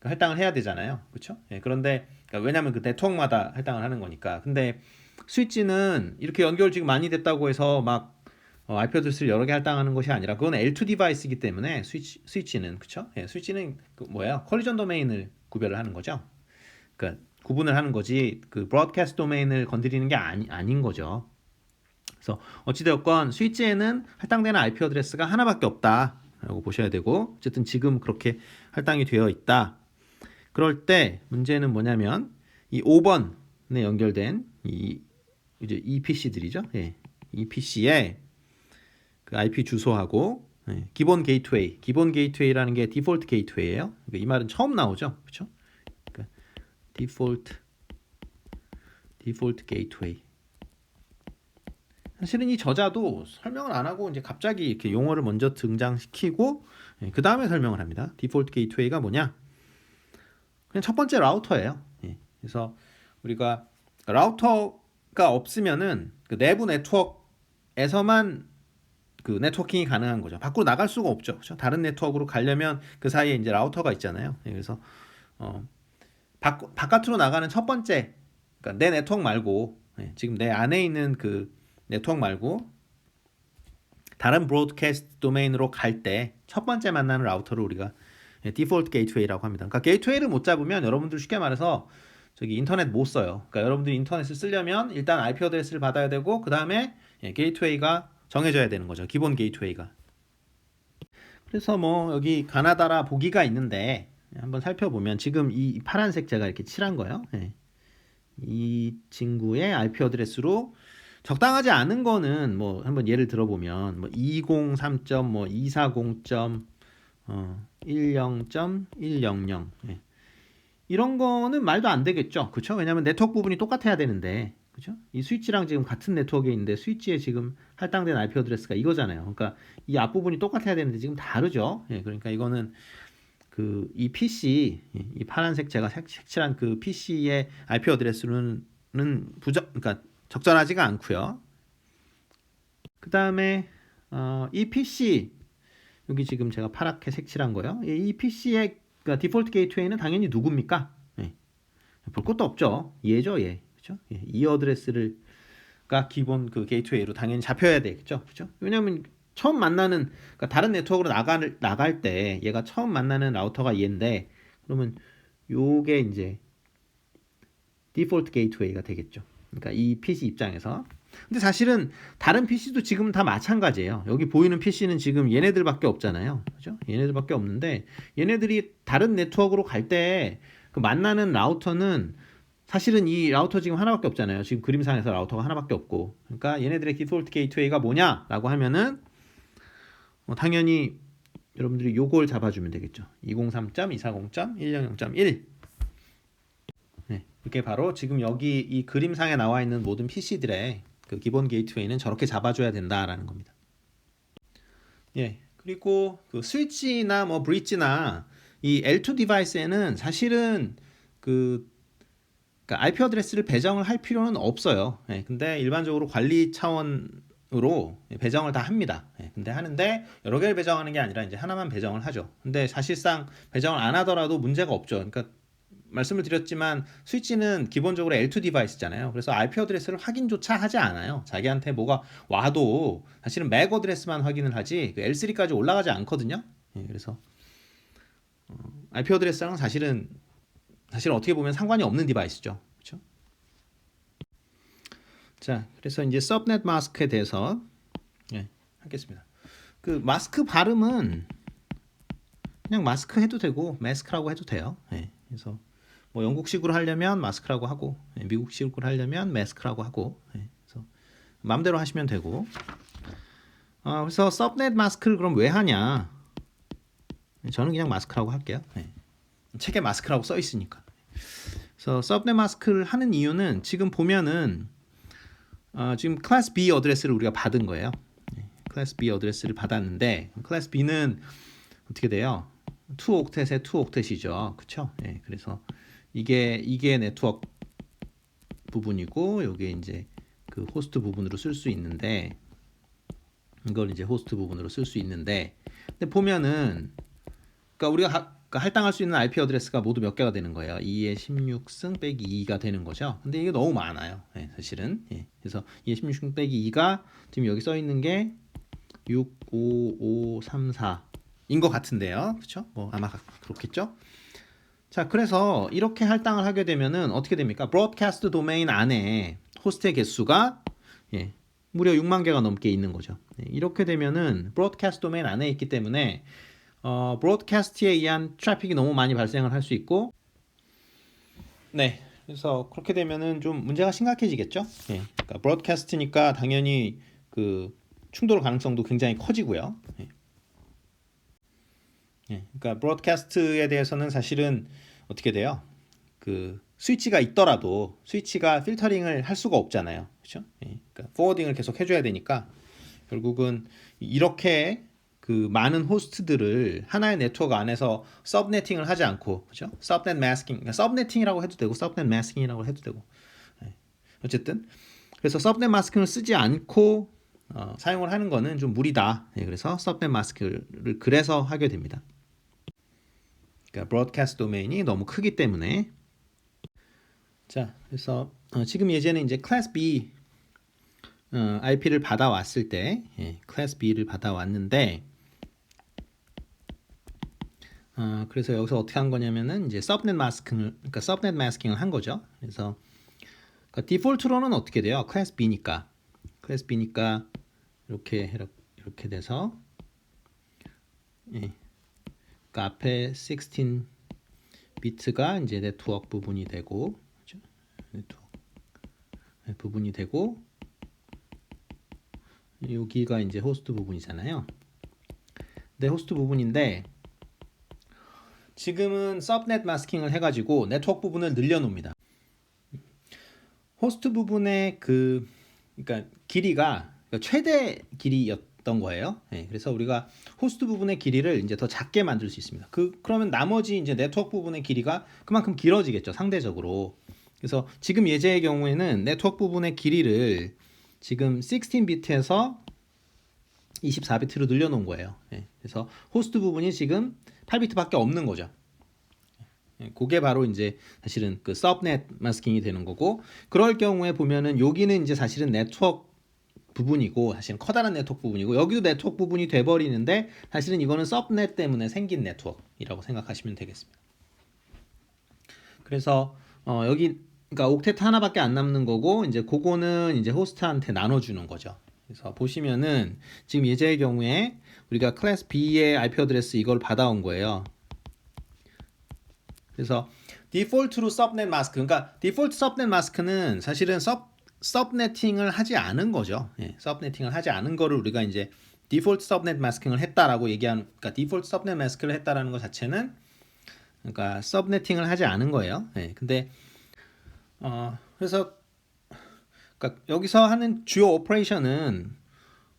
[SPEAKER 1] 할당을 해야 되잖아요, 그렇죠? 네, 그런데 그러니까 왜냐하면 그 네트워크마다 할당을 하는 거니까. 근데 스위치는 이렇게 연결 지금 많이 됐다고 해서 막 IP 어드레스를 여러 개 할당하는 것이 아니라 그건 L2 디바이스이기 때문에 스위치는 그렇죠? 네, 스위치는 그 뭐예요? 컬리전 도메인을 구별을 하는 거죠. 그러니까 구분을 하는 거지 그 브로드캐스트 도메인을 건드리는 게 아닌 거죠. 그래서 어찌되었건 스위치에는 할당되는 IP 어드레스가 하나밖에 없다라고 보셔야 되고 어쨌든 지금 그렇게 할당이 되어 있다. 그럴 때 문제는 뭐냐면 이 5번에 연결된 이제 이 PC들이죠. 예. 이 PC에 그 IP 주소하고 기본 게이트웨이라는 게 디폴트 게이트웨이예요. 그러니까 이 말은 처음 나오죠. 그렇죠? 디폴트 게이트웨이. 사실은 이 저자도 설명을 안 하고 이제 갑자기 이렇게 용어를 먼저 등장시키고 그 다음에 설명을 합니다. 디폴트 게이트웨이가 뭐냐? 그냥 첫 번째 라우터예요. 그래서 우리가 라우터가 없으면은 그 내부 네트워크에서만 그 네트워킹이 가능한 거죠. 밖으로 나갈 수가 없죠. 그렇죠? 다른 네트워크로 가려면 그 사이에 이제 라우터가 있잖아요. 그래서 바깥으로 나가는 첫 번째, 그러니까 내 네트워크 말고 지금 내 안에 있는 그 네트워크 말고 다른 브로드캐스트 도메인으로 갈 때 첫 번째 만나는 라우터를 우리가 디폴트 게이트웨이라고 합니다. 그러니까 게이트웨이를 못 잡으면 여러분들 쉽게 말해서 저기 인터넷 못 써요. 그러니까 여러분들이 인터넷을 쓰려면 일단 IP 어드레스를 받아야 되고 그 다음에 게이트웨이가 정해져야 되는 거죠. 기본 게이트웨이가. 그래서 뭐 여기 가나다라 보기가 있는데 한번 살펴보면 지금 이 파란색 제가 이렇게 칠한 거예요. 이 친구의 IP 어드레스로 적당하지 않은 거는 뭐 한번 예를 들어보면 뭐 203.240.10.100 이런 거는 말도 안 되겠죠. 그렇죠? 왜냐하면 네트워크 부분이 똑같아야 되는데 그렇죠? 이 스위치랑 지금 같은 네트워크에 있는데 스위치에 지금 할당된 IP 어드레스가 이거잖아요. 그러니까 이 앞부분이 똑같아야 되는데 지금 다르죠. 그러니까 이거는 그 이 PC 이 파란색 제가 색칠한 그 PC의 IP 어드레스는 그러니까 적절하지가 않고요. 그 다음에 이 PC 여기 지금 제가 파랗게 색칠한 거요. 이 PC의 그러니까 디폴트 게이트웨이는 당연히 누굽니까? 볼 것도 없죠. 얘죠, 얘. 그렇죠? 이 어드레스가 기본 그 게이트웨이로 당연히 잡혀야 되겠죠. 그렇죠? 왜냐하면 처음 만나는 그러니까 다른 네트워크로 나갈 때 얘가 처음 만나는 라우터가 얘인데 그러면 요게 이제 디폴트 게이트웨이가 되겠죠. 그러니까 이 PC 입장에서 근데 사실은 다른 PC도 지금 다 마찬가지예요. 여기 보이는 PC는 지금 얘네들밖에 없잖아요. 그죠? 얘네들밖에 없는데 얘네들이 다른 네트워크로 갈 때 그 만나는 라우터는 사실은 이 라우터 지금 하나밖에 없잖아요. 지금 그림상에서 라우터가 하나밖에 없고. 그러니까 얘네들의 디폴트 게이트웨이가 뭐냐라고 하면은 당연히 여러분들이 요걸 잡아주면 되겠죠. 203.240.100.1 네, 이게 바로 지금 여기 이 그림상에 나와 있는 모든 PC들의 그 기본 게이트웨이는 저렇게 잡아줘야 된다라는 겁니다. 예, 그리고 그 스위치나 뭐 브릿지나 이 L2 디바이스에는 사실은 그러니까 IP 어드레스를 배정을 할 필요는 없어요. 예, 근데 일반적으로 관리 차원으로 배정을 다 합니다. 예, 근데 하는데 여러 개를 배정하는 게 아니라 이제 하나만 배정을 하죠. 근데 사실상 배정을 안 하더라도 문제가 없죠. 그러니까 말씀을 드렸지만 스위치는 기본적으로 L2 디바이스잖아요. 그래서 IP 어드레스를 확인조차 하지 않아요. 자기한테 뭐가 와도 사실은 맥 어드레스만 확인을 하지 그 L3까지 올라가지 않거든요. 예, 그래서 IP 어드레스랑 사실은 어떻게 보면 상관이 없는 디바이스죠. 그렇죠? 자, 그래서 이제 서브넷 마스크에 대해서 하겠습니다. 그 마스크 발음은 그냥 마스크 해도 되고 마스크라고 해도 돼요. 그래서 뭐 영국식으로 하려면 마스크라고 하고 미국식으로 하려면 마스크라고 하고 그래서 마음대로 하시면 되고 그래서 서브넷 마스크를 그럼 왜 하냐? 저는 그냥 마스크라고 할게요. 책에 마스크라고 써 있으니까. 그래서 서브넷 마스크를 하는 이유는 지금 보면은 지금 클래스 B 어드레스를 우리가 받은 거예요. 클래스 B 어드레스를 받았는데 클래스 B는 어떻게 돼요? 2옥텟에 2옥텟이죠. 그렇죠? 그래서 이게 네트워크 부분이고 요게 이제 그 호스트 부분으로 쓸 수 있는데 이걸 이제 호스트 부분으로 쓸 수 있는데 근데 보면은 그러니까 우리가 할당할 수 있는 IP 어드레스가 모두 몇 개가 되는 거예요. 2의 16승 빼기 2가 되는 거죠. 근데 이게 너무 많아요. 사실은. 그래서 2의 16승 빼기 2가 지금 여기 써 있는 게 6, 5, 5, 3, 4인 것 같은데요. 그렇죠? 뭐 아마 그렇겠죠? 자, 그래서 이렇게 할당을 하게 되면은 어떻게 됩니까? 브로드캐스트 도메인 안에 호스트의 개수가 무려 6만 개가 넘게 있는 거죠. 이렇게 되면은 브로드캐스트 도메인 안에 있기 때문에 브로드캐스트에 의한 트래픽이 너무 많이 발생을 할 수 있고 그래서 그렇게 되면은 좀 문제가 심각해지겠죠. 그러니까 브로드캐스트니까 당연히 그 충돌 가능성도 굉장히 커지고요. 그러니까 브로드캐스트에 대해서는 사실은 어떻게 돼요? 그 스위치가 있더라도 스위치가 필터링을 할 수가 없잖아요. 그렇죠? 그러니까 포워딩을 계속 해줘야 되니까 결국은 이렇게 그 많은 호스트들을 하나의 네트워크 안에서 서브네팅을 하지 않고, 그렇죠? 서브넷 마스킹, 그러니까 서브네팅이라고 해도 되고, 서브넷 마스킹이라고 해도 되고, 어쨌든 그래서 서브넷 마스킹을 쓰지 않고 사용을 하는 거는 좀 무리다. 그래서 서브넷 마스크를 그래서 하게 됩니다. 그러니까 브로드캐스트 도메인이 너무 크기 때문에. 자, 그래서 지금 예제는 이제 클래스 B IP를 받아왔을 때, 클래스 B를 받아왔는데. 그래서 여기서 어떻게 한 거냐면은 이제 서브넷 마스킹을 한 거죠. 그래서 그러니까 디폴트로는 어떻게 돼요? 클래스 B니까 이렇게 돼서 그러니까 앞에 16 비트가 이제 네트워크 부분이 되고, 그렇죠? 네트워크 부분이 되고 여기가 이제 호스트 부분이잖아요. 네, 호스트 부분인데. 지금은 서브넷 마스킹을 해가지고 네트워크 부분을 늘려놓습니다. 호스트 부분의 그러니까 길이가 최대 길이였던 거예요. 그래서 우리가 호스트 부분의 길이를 이제 더 작게 만들 수 있습니다. 그러면 나머지 이제 네트워크 부분의 길이가 그만큼 길어지겠죠, 상대적으로. 그래서 지금 예제의 경우에는 네트워크 부분의 길이를 지금 16비트에서 24비트로 늘려놓은 거예요. 그래서 호스트 부분이 지금 8비트밖에 없는 거죠. 그게 바로 이제 사실은 그 서브넷 마스킹이 되는 거고, 그럴 경우에 보면은 여기는 이제 사실은 네트워크 부분이고 사실은 커다란 네트워크 부분이고 여기도 네트워크 부분이 돼 버리는데 사실은 이거는 서브넷 때문에 생긴 네트워크이라고 생각하시면 되겠습니다. 그래서 여기 그러니까 옥텟 하나밖에 안 남는 거고 이제 그거는 이제 호스트한테 나눠주는 거죠. 그래서 보시면은 지금 예제의 경우에 우리가 클래스 B의 IP 어드레스 이걸 받아온 거예요. 그래서 디폴트로 서브넷 마스크, 그러니까 디폴트 서브넷 마스크는 사실은 서브네팅을 하지 않은 거죠. 예, 서브네팅을 하지 않은 거를 우리가 이제 디폴트 서브넷 마스킹을 했다라고 얘기하는, 그러니까 디폴트 서브넷 마스크를 했다라는 것 자체는 그러니까 서브네팅을 하지 않은 거예요. 예, 근데 그래서 그러니까 여기서 하는 주요 오퍼레이션은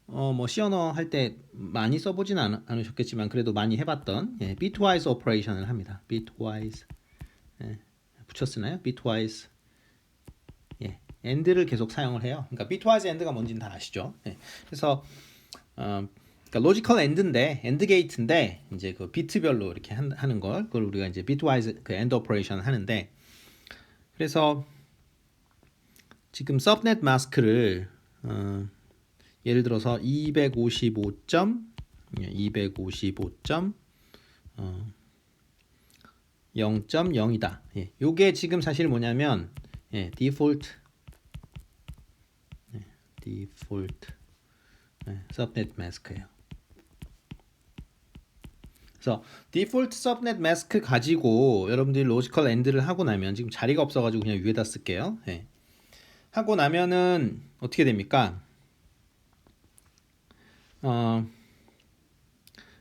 [SPEAKER 1] 뭐 C 언어 할 때 많이 써보진 않으셨겠지만 그래도 많이 해봤던 bitwise 오퍼레이션을 합니다. bitwise 붙였으나요? bitwise and를 계속 사용을 해요. 그러니까 bitwise and가 뭔지는 다 아시죠? 그래서 그러니까 로지컬 and인데 and gate인데 이제 그 비트별로 이렇게 하는 걸 그걸 우리가 이제 bitwise 그 and 오퍼레이션 하는데 그래서 지금 서브넷 마스크를 예를 들어서 255.0.0이다. 요게 지금 사실 뭐냐면 디폴트 서브넷 마스크예요. 그래서 디폴트 서브넷 마스크 가지고 여러분들이 로지컬 엔드를 하고 나면 지금 자리가 없어가지고 그냥 위에다 쓸게요. 하고 나면은 어떻게 됩니까?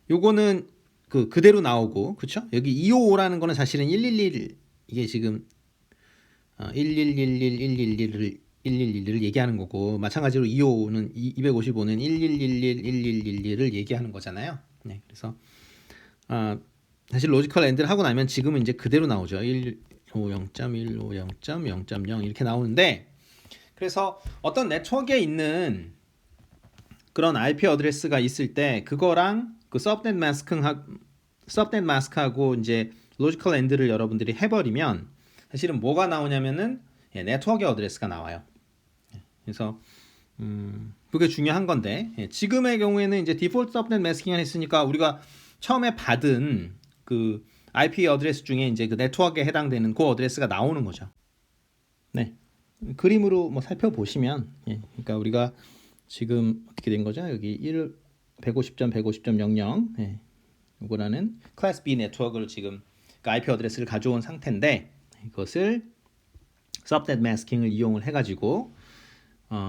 [SPEAKER 1] 요거는 그대로 나오고, 그렇죠? 여기 255라는 거는 사실은 111 이게 지금 1111111을 얘기하는 거고, 마찬가지로 255는 255는 11111111을 얘기하는 거잖아요. 네, 그래서 사실 로지컬 엔드를 하고 나면 지금은 이제 그대로 나오죠. 150.150.0.0 이렇게 나오는데, 그래서 어떤 네트워크에 있는 그런 IP 어드레스가 있을 때 그거랑 그 서브넷 마스크하고 이제 로지컬 엔드를 여러분들이 해버리면 사실은 뭐가 나오냐면은 네트워크 어드레스가 나와요. 그래서 그게 중요한 건데 지금의 경우에는 이제 디폴트 서브넷 마스킹을 했으니까 우리가 처음에 받은 그 IP 어드레스 중에 이제 그 네트워크에 해당되는 그 어드레스가 나오는 거죠. 네, 그림으로 뭐 살펴보시면 그러니까 우리가 지금 어떻게 된 거죠? 여기 150.150.00 이거라는 클래스 B 네트워크를 지금 그 IP 어드레스를 가져온 상태인데 이것을 서브넷 마스킹을 이용을 해가지고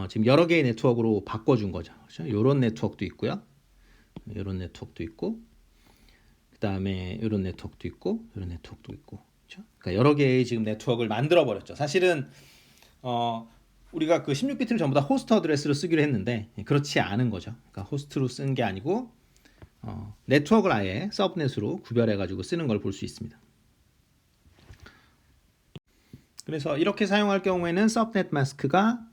[SPEAKER 1] 지금 여러 개의 네트워크로 바꿔준 거죠. 그렇죠? 이런 네트워크도 있고요, 이런 네트워크도 있고, 그 다음에 이런 네트워크도 있고, 이런 네트워크도 있고, 그렇죠? 그러니까 여러 개의 지금 네트워크를 만들어 버렸죠. 사실은 우리가 그 16비트를 전부 다 호스트 어드레스로 쓰기로 했는데 그렇지 않은 거죠. 그러니까 호스트로 쓴 게 아니고 네트워크를 아예 서브넷으로 구별해가지고 쓰는 걸 볼 수 있습니다. 그래서 이렇게 사용할 경우에는 서브넷 마스크가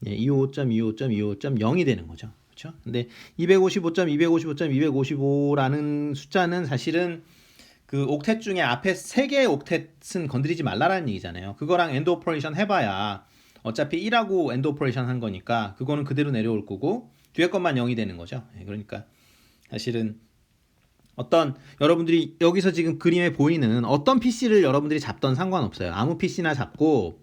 [SPEAKER 1] 255.255.255.0이 되는 거죠. 그렇죠? 근데 255.255.255라는 숫자는 사실은 그 옥텟 중에 앞에 3개의 옥텟은 건드리지 말라라는 얘기잖아요. 그거랑 엔드 오퍼레이션 해봐야 어차피 1하고 엔드 오퍼레이션 한 거니까 그거는 그대로 내려올 거고 뒤에 것만 0이 되는 거죠. 그러니까 사실은 어떤 여러분들이 여기서 지금 그림에 보이는 어떤 PC를 여러분들이 잡던 상관없어요. 아무 PC나 잡고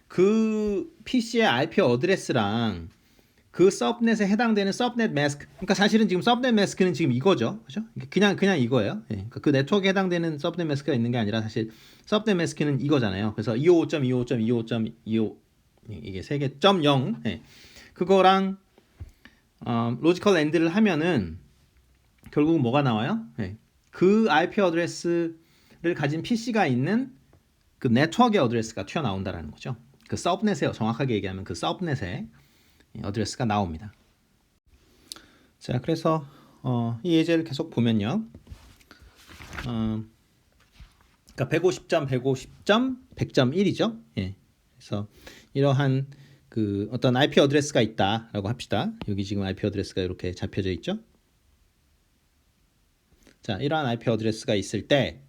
[SPEAKER 1] 그 PC의 IP 어드레스랑 그 서브넷에 해당되는 서브넷 마스크, 그러니까 사실은 지금 서브넷 마스크는 지금 이거죠, 그죠? 그냥 이거예요. 그러니까 그 네트워크에 해당되는 서브넷 마스크가 있는 게 아니라 사실 서브넷 마스크는 이거잖아요. 그래서 255.255.255.25 이게 3개 점 0 그거랑 로지컬 엔드를 하면은 결국은 뭐가 나와요? 그 IP 어드레스를 가진 PC가 있는 그 네트워크의 어드레스가 튀어나온다라는 거죠. 그 서브넷에 정확하게 얘기하면 그 서브넷에 어드레스가 나옵니다. 자, 그래서 이 예제를 계속 보면요. 그러니까 150.150.100.1이죠. 그래서 이러한 그 어떤 IP 어드레스가 있다라고 합시다. 여기 지금 IP 어드레스가 이렇게 잡혀져 있죠. 자, 이러한 IP 어드레스가 있을 때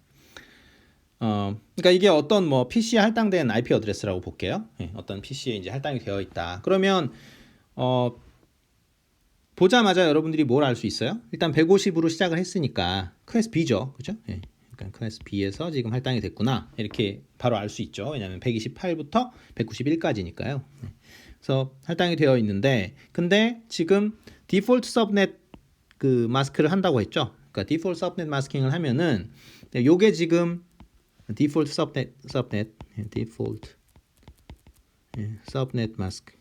[SPEAKER 1] 그러니까 이게 어떤 뭐 PC에 할당된 IP 어드레스라고 볼게요. 어떤 PC에 이제 할당이 되어 있다. 그러면 보자마자 여러분들이 뭘 알 수 있어요? 일단 150으로 시작을 했으니까 클래스 B죠, 그죠? 그러니까 클래스 B에서 지금 할당이 됐구나. 이렇게 바로 알 수 있죠. 왜냐하면 128부터 191까지니까요. 그래서 할당이 되어 있는데, 근데 지금 디폴트 서브넷 그 마스크를 한다고 했죠. 그러니까 디폴트 서브넷 마스킹을 하면은 요게 지금 디폴트 서브넷 디폴트 서브넷 마스크,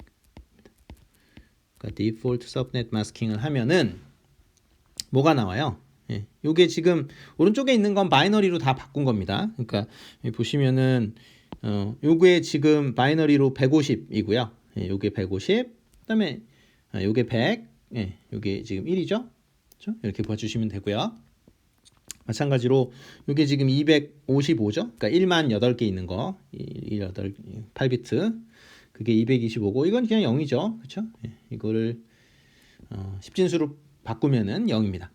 [SPEAKER 1] 그러니까 디폴트 서브넷 마스킹을 하면은 뭐가 나와요? 요게 지금 오른쪽에 있는 건 바이너리로 다 바꾼 겁니다. 그러니까 여기 보시면은 요게 지금 바이너리로 150이고요. 요게 150, 그다음에 요게 100, 요게 지금 1이죠. 그렇죠? 이렇게 봐주시면 되고요. 마찬가지로 요게 지금 255죠. 그러니까 1만 8개 있는 거, 8비트. 그게 225고 이건 그냥 0이죠. 그렇죠? 이거를 10진수로 바꾸면은 0입니다.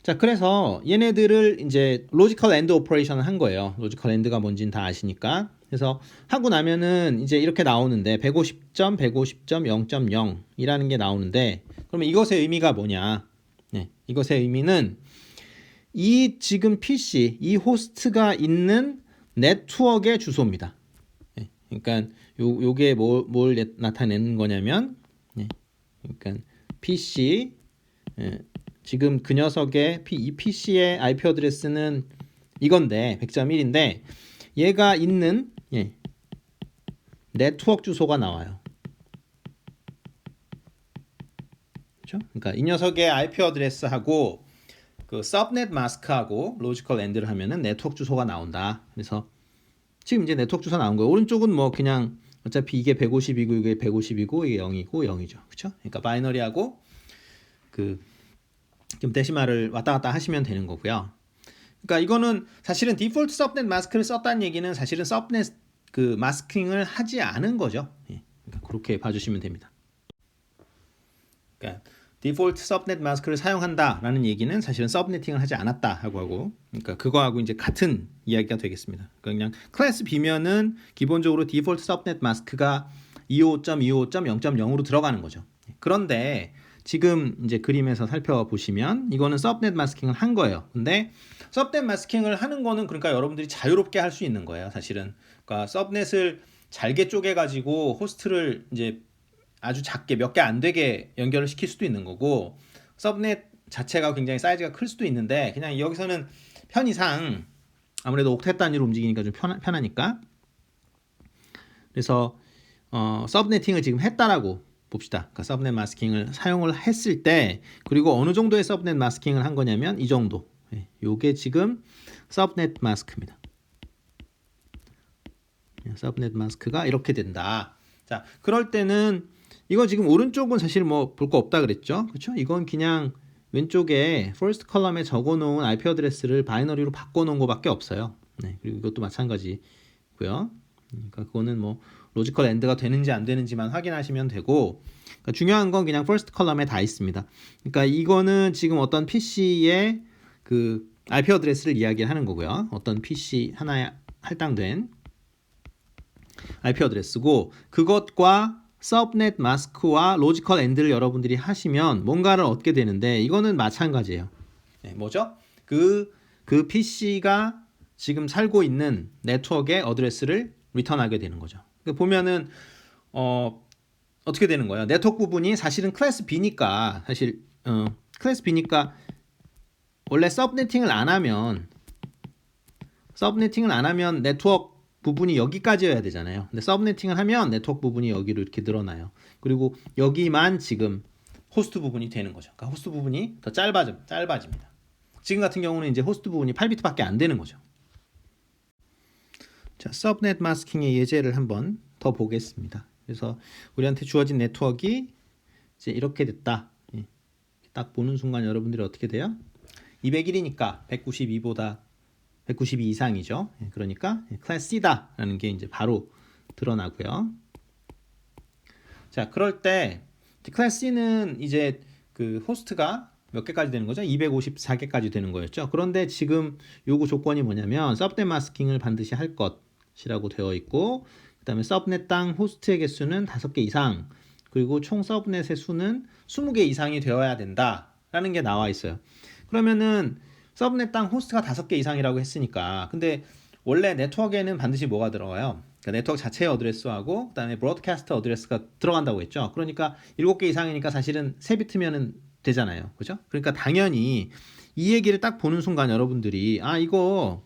[SPEAKER 1] 자, 그래서 얘네들을 이제 로지컬 엔드 오퍼레이션을 한 거예요. 로지컬 엔드가 뭔지는 다 아시니까. 그래서 하고 나면은 이제 이렇게 나오는데 150점, 150점, 0.0이라는 게 나오는데, 그러면 이것의 의미가 뭐냐? 이것의 의미는 이 지금 PC, 이 호스트가 있는 네트워크의 주소입니다. 그러니까 요게 뭘 나타내는 거냐면, 그러니까 PC, 지금 그 녀석의 이 PC의 IP 어드레스는 이건데 100.1인데 얘가 있는 네트워크 주소가 나와요. 그렇죠? 그러니까 이 녀석의 IP 어드레스하고 그 서브넷 마스크하고 로지컬 엔드를 하면은 네트워크 주소가 나온다. 그래서 지금 이제 네트워크 주소 나온 거예요. 오른쪽은 뭐 그냥 어차피 이게 150이고 이게 150이고 이게 0이고 0이죠. 그렇죠? 그러니까 바이너리하고 그 좀 데시말을 왔다 갔다 하시면 되는 거고요. 그러니까 이거는 사실은 디폴트 서브넷 마스크를 썼다는 얘기는 사실은 서브넷 그 마스킹을 하지 않은 거죠. 그러니까 그렇게 봐주시면 됩니다. 그러니까 디폴트 서브넷 마스크를 사용한다라는 얘기는 사실은 서브네팅을 하지 않았다 하고 그러니까 그거하고 이제 같은 이야기가 되겠습니다. 그러니까 그냥 클래스 B면은 기본적으로 디폴트 서브넷 마스크가 25.25.0.0으로 들어가는 거죠. 그런데 지금 이제 그림에서 살펴보시면 이거는 서브넷 마스킹을 한 거예요. 근데 서브넷 마스킹을 하는 거는 그러니까 여러분들이 자유롭게 할 수 있는 거예요. 사실은 그러니까 서브넷을 잘게 쪼개 가지고 호스트를 이제 아주 작게 몇 개 안 되게 연결을 시킬 수도 있는 거고, 서브넷 자체가 굉장히 사이즈가 클 수도 있는데 그냥 여기서는 편의상 아무래도 옥텟 단위로 움직이니까 좀 편하니까, 그래서 서브네팅을 지금 했다라고 봅시다. 그러니까 서브넷 마스킹을 사용을 했을 때, 그리고 어느 정도의 서브넷 마스킹을 한 거냐면 이 정도. 요게 지금 서브넷 마스크입니다. 서브넷 마스크가 이렇게 된다. 자, 그럴 때는 이거 지금 오른쪽은 사실 뭐 볼 거 없다 그랬죠. 그렇죠? 이건 그냥 왼쪽에 first 컬럼에 적어 놓은 IP 어드레스를 바이너리로 바꿔 놓은 거밖에 없어요. 그리고 이것도 마찬가지고요. 그러니까 그거는 뭐 로지컬 엔드가 되는지 안 되는지만 확인하시면 되고, 그러니까 중요한 건 그냥 first 컬럼에 다 있습니다. 그러니까 이거는 지금 어떤 PC의 그 IP 어드레스를 이야기하는 거고요. 어떤 PC 하나에 할당된 IP 어드레스고, 그것과 서브넷 마스크와 로지컬 엔드를 여러분들이 하시면 뭔가를 얻게 되는데, 이거는 마찬가지예요. 뭐죠? 그 PC가 지금 살고 있는 네트워크의 어드레스를 리턴하게 되는 거죠. 보면은 어떻게 되는 거예요? 네트워크 부분이 사실은 클래스 B니까, 사실 클래스 B니까 원래 서브네팅을 안 하면 네트워크 부분이 여기까지여야 되잖아요. 근데 서브네팅을 하면 네트워크 부분이 여기로 이렇게 늘어나요. 그리고 여기만 지금 호스트 부분이 되는 거죠. 그러니까 호스트 부분이 더 짧아집니다. 지금 같은 경우는 이제 호스트 부분이 8비트밖에 안 되는 거죠. 자, 서브넷 마스킹의 예제를 한번 더 보겠습니다. 그래서 우리한테 주어진 네트워크가 이제 이렇게 됐다. 딱 보는 순간 여러분들이 어떻게 돼요? 201이니까 192 이상이죠. 그러니까 클래스 C다라는 게 이제 바로 드러나고요. 자, 그럴 때 클래스 C는 이제 그 호스트가 몇 개까지 되는 거죠? 254개까지 되는 거였죠. 그런데 지금 요구 조건이 뭐냐면 서브넷 마스킹을 반드시 할 것이라고 되어 있고, 그 다음에 서브넷당 호스트의 개수는 5개 이상, 그리고 총 서브넷의 수는 20개 이상이 되어야 된다라는 게 나와 있어요. 그러면은 서브넷당 호스트가 5개 이상이라고 했으니까. 근데 원래 네트워크에는 반드시 뭐가 들어가요? 그러니까 네트워크 자체의 어드레스하고 그다음에 브로드캐스트 어드레스가 들어간다고 했죠. 그러니까 7개 이상이니까 사실은 3비트면은 되잖아요. 그죠? 그러니까 당연히 이 얘기를 딱 보는 순간 여러분들이 이거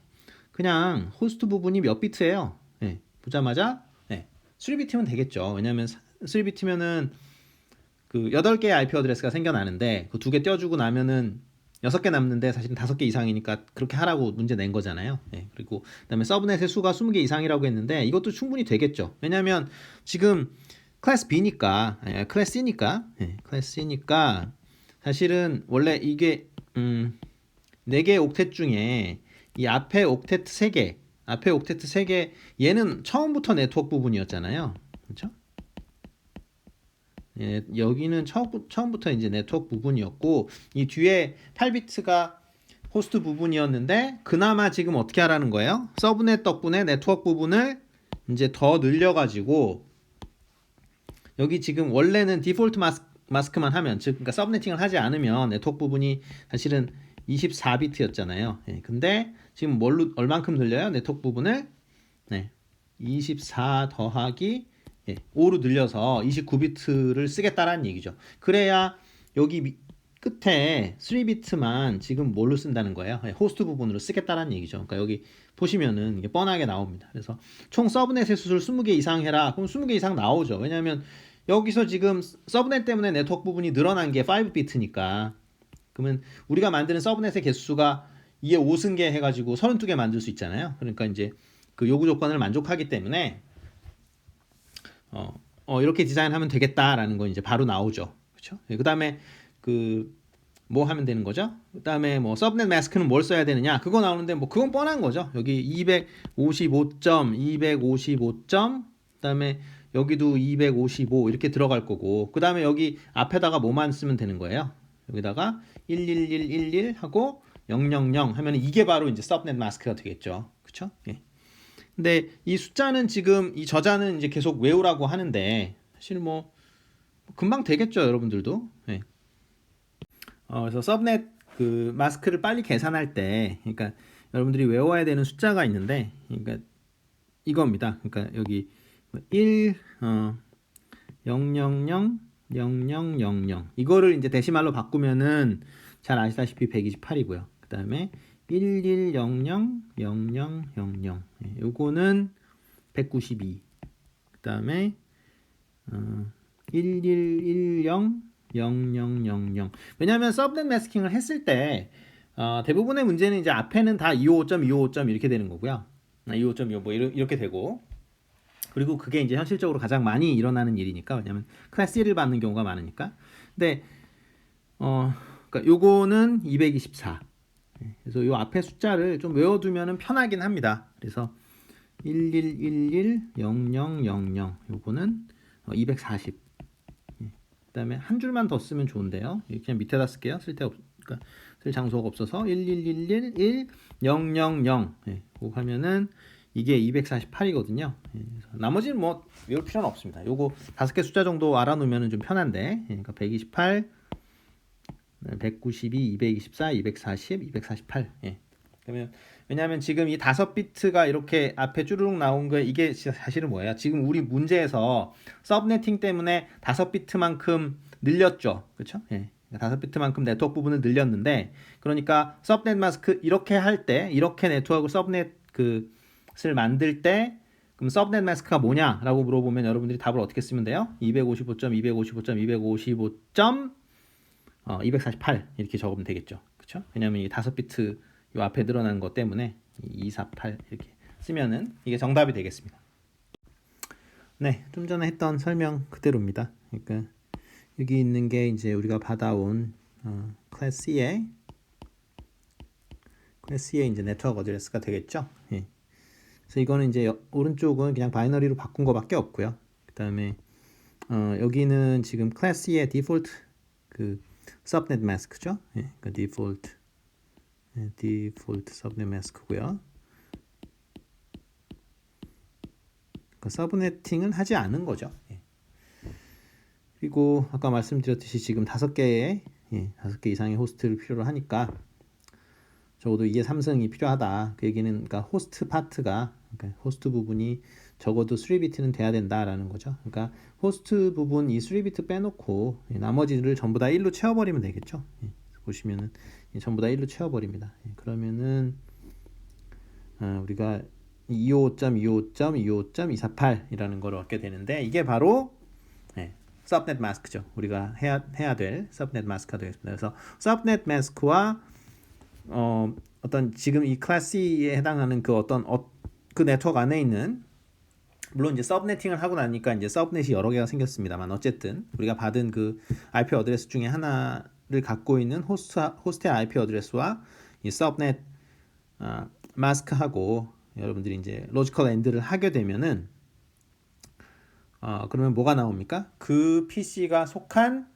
[SPEAKER 1] 그냥 호스트 부분이 몇 비트예요. 네, 보자마자 3비트면 되겠죠. 왜냐면 3비트면은 그 8개의 IP 어드레스가 생겨나는데 그 2개 떼어주고 나면은 6개 남는데 사실은 5개 이상이니까 그렇게 하라고 문제 낸 거잖아요. 그리고 그다음에 서브넷의 수가 20개 이상이라고 했는데 이것도 충분히 되겠죠. 왜냐면 지금 클래스 B니까 클래스 C니까 사실은 원래 이게 4개의 옥텟 중에 이 앞에 옥텟 3개 얘는 처음부터 네트워크 부분이었잖아요. 그렇죠? 여기는 처음부터 이제 네트워크 부분이었고 이 뒤에 8비트가 호스트 부분이었는데 그나마 지금 어떻게 하라는 거예요? 서브넷 덕분에 네트워크 부분을 이제 더 늘려가지고 여기 지금 원래는 디폴트 마스크만 하면 즉 그러니까 서브네팅을 하지 않으면 네트워크 부분이 사실은 24비트였잖아요. 근데 지금 얼만큼 늘려요? 네트워크 부분을 24 더하기 5로 늘려서 29비트를 쓰겠다라는 얘기죠. 그래야 여기 끝에 3비트만 지금 뭘로 쓴다는 거예요? 호스트 부분으로 쓰겠다라는 얘기죠. 그러니까 여기 보시면은 이게 뻔하게 나옵니다. 그래서 총 서브넷의 수를 20개 이상 해라. 그럼 20개 이상 나오죠. 왜냐하면 여기서 지금 서브넷 때문에 네트워크 부분이 늘어난 게 5비트니까 그러면 우리가 만드는 서브넷의 개수가 2에 5승계 해가지고 32개 만들 수 있잖아요. 그러니까 이제 그 요구 조건을 만족하기 때문에 이렇게 디자인하면 되겠다라는 건 이제 바로 나오죠. 그렇죠? 그 다음에 뭐 하면 되는 거죠? 그 다음에 뭐 서브넷 마스크는 뭘 써야 되느냐? 그거 나오는데 뭐 그건 뻔한 거죠. 여기 255점, 255점, 그 다음에 여기도 255 이렇게 들어갈 거고 그 다음에 여기 앞에다가 뭐만 쓰면 되는 거예요. 여기다가 11111 하고 000 하면 이게 바로 이제 서브넷 마스크가 되겠죠. 그렇죠? 근데 이 숫자는 지금 이 저자는 이제 계속 외우라고 하는데 사실 뭐 금방 되겠죠, 여러분들도. 그래서 서브넷 그 마스크를 빨리 계산할 때, 그러니까 여러분들이 외워야 되는 숫자가 있는데, 그러니까 이겁니다. 그러니까 여기 1, 000, 0000 이거를 이제 데시말로 바꾸면은 잘 아시다시피 128이고요. 그 다음에 1100, 0000 요거는 192. 그 다음에 1110, 0000 왜냐하면 서브넷 마스킹을 했을 때 대부분의 문제는 이제 앞에는 다 255점, 255점 이렇게 되는 거고요. 255.25 뭐 이렇게 되고 그리고 그게 이제 현실적으로 가장 많이 일어나는 일이니까 왜냐면 클래스 C를 받는 경우가 많으니까. 근데 그러니까 요거는 224. 그래서 요 앞에 숫자를 좀 외워두면 편하긴 합니다. 그래서 1111 0000 요거는 240. 그다음에 한 줄만 더 쓰면 좋은데요. 그냥 밑에다 쓸게요. 그러니까 쓸 장소가 없어서 11111 000 그거 하면은 이게 248이거든요. 나머지는 뭐 외울 필요는 없습니다. 요거 5개 숫자 정도 알아놓으면 좀 편한데. 그러니까 128 192, 224, 240, 248. 그러면 왜냐하면 지금 이 5비트가 이렇게 앞에 쭈루룩 나온 거 이게 사실은 뭐예요? 지금 우리 문제에서 서브네팅 때문에 5비트만큼 늘렸죠. 그렇죠? 5비트만큼 네트워크 부분을 늘렸는데 그러니까 서브넷 마스크 이렇게 할 때 이렇게 네트워크 서브넷 그을 만들 때 그럼 서브넷 마스크가 뭐냐라고 물어보면 여러분들이 답을 어떻게 쓰면 돼요? 255점, 255점, 255점 248 이렇게 적으면 되겠죠. 그렇죠? 왜냐면 이 5비트 요 앞에 늘어난 것 때문에 248 이렇게 쓰면은 이게 정답이 되겠습니다. 네, 좀 전에 했던 설명 그대로입니다. 그러니까 여기 있는 게 이제 우리가 받아온 클래스 C의 이제 네트워크 어드레스가 되겠죠. 그래서 이거는 이제 오른쪽은 그냥 바이너리로 바꾼 거밖에 없고요. 그다음에 여기는 지금 클래스 C의 디폴트 서브넷 마스크죠. 그러니까 디폴트 서브넷 마스크고요. 그러니까 서브네팅은 하지 않은 거죠. 그리고 아까 말씀드렸듯이 지금 5개 이상의 호스트를 필요로 하니까 적어도 이게 3승이 필요하다. 그 얘기는 그러니까 호스트 파트가 그러니까 호스트 부분이 적어도 3비트는 돼야 된다라는 거죠. 그러니까 호스트 부분 이 3비트 빼놓고 나머지를 전부 다 1로 채워버리면 되겠죠. 보시면은 전부 다 1로 채워버립니다. 그러면은 우리가 255.255.248이라는 걸 얻게 되는데 이게 바로 서브넷 마스크죠. 우리가 해야 될 서브넷 마스크가 되겠습니다. 그래서 서브넷 마스크와 어떤 지금 이 클래스 C에 해당하는 그 어떤 그 네트워크 안에 있는 물론 이제 서브네팅을 하고 나니까 이제 서브넷이 여러 개가 생겼습니다만 어쨌든 우리가 받은 그 IP 어드레스 중에 하나를 갖고 있는 호스트의 IP 어드레스와 이 서브넷 마스크하고 여러분들이 이제 로지컬 엔드를 하게 되면은 그러면 뭐가 나옵니까? 그 PC가 속한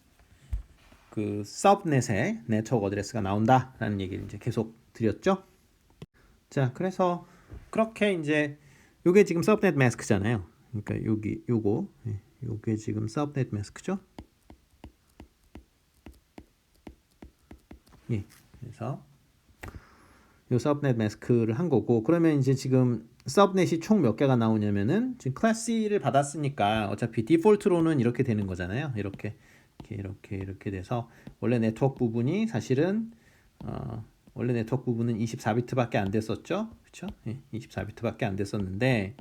[SPEAKER 1] 그 서브넷의 네트워크 어드레스가 나온다라는 얘기를 이제 계속 드렸죠. 자, 그래서 그렇게 이제 요게 지금 서브넷 마스크잖아요. 그러니까 요게 지금 서브넷 마스크죠. 예. 그래서 요 서브넷 마스크를 한 거고 그러면 이제 지금 서브넷이 총 몇 개가 나오냐면은 지금 클래스 C를 받았으니까 어차피 디폴트로는 이렇게 되는 거잖아요. 이렇게 돼서 원래 네트워크 부분이 사실은 원래 네트워크 부분은 24비트밖에 안 됐었죠. 그렇죠? 예, 24비트밖에 안 됐었는데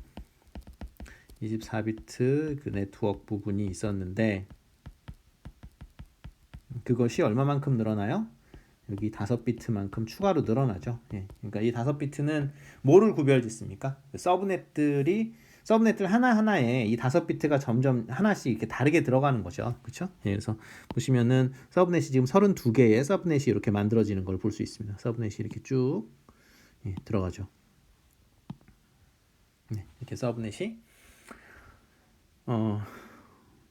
[SPEAKER 1] 24비트 그 네트워크 부분이 있었는데 그것이 얼마만큼 늘어나요? 여기 5비트만큼 추가로 늘어나죠. 예, 그러니까 이 5비트는 뭐를 구별짓습니까? 서브넷들 하나하나에 이 5비트가 점점 하나씩 이렇게 다르게 들어가는 거죠. 그렇죠? 예, 그래서 보시면은 서브넷이 지금 32개의 서브넷이 이렇게 만들어지는 걸 볼 수 있습니다. 서브넷이 이렇게 쭉 들어가죠. 네, 이렇게 서브넷이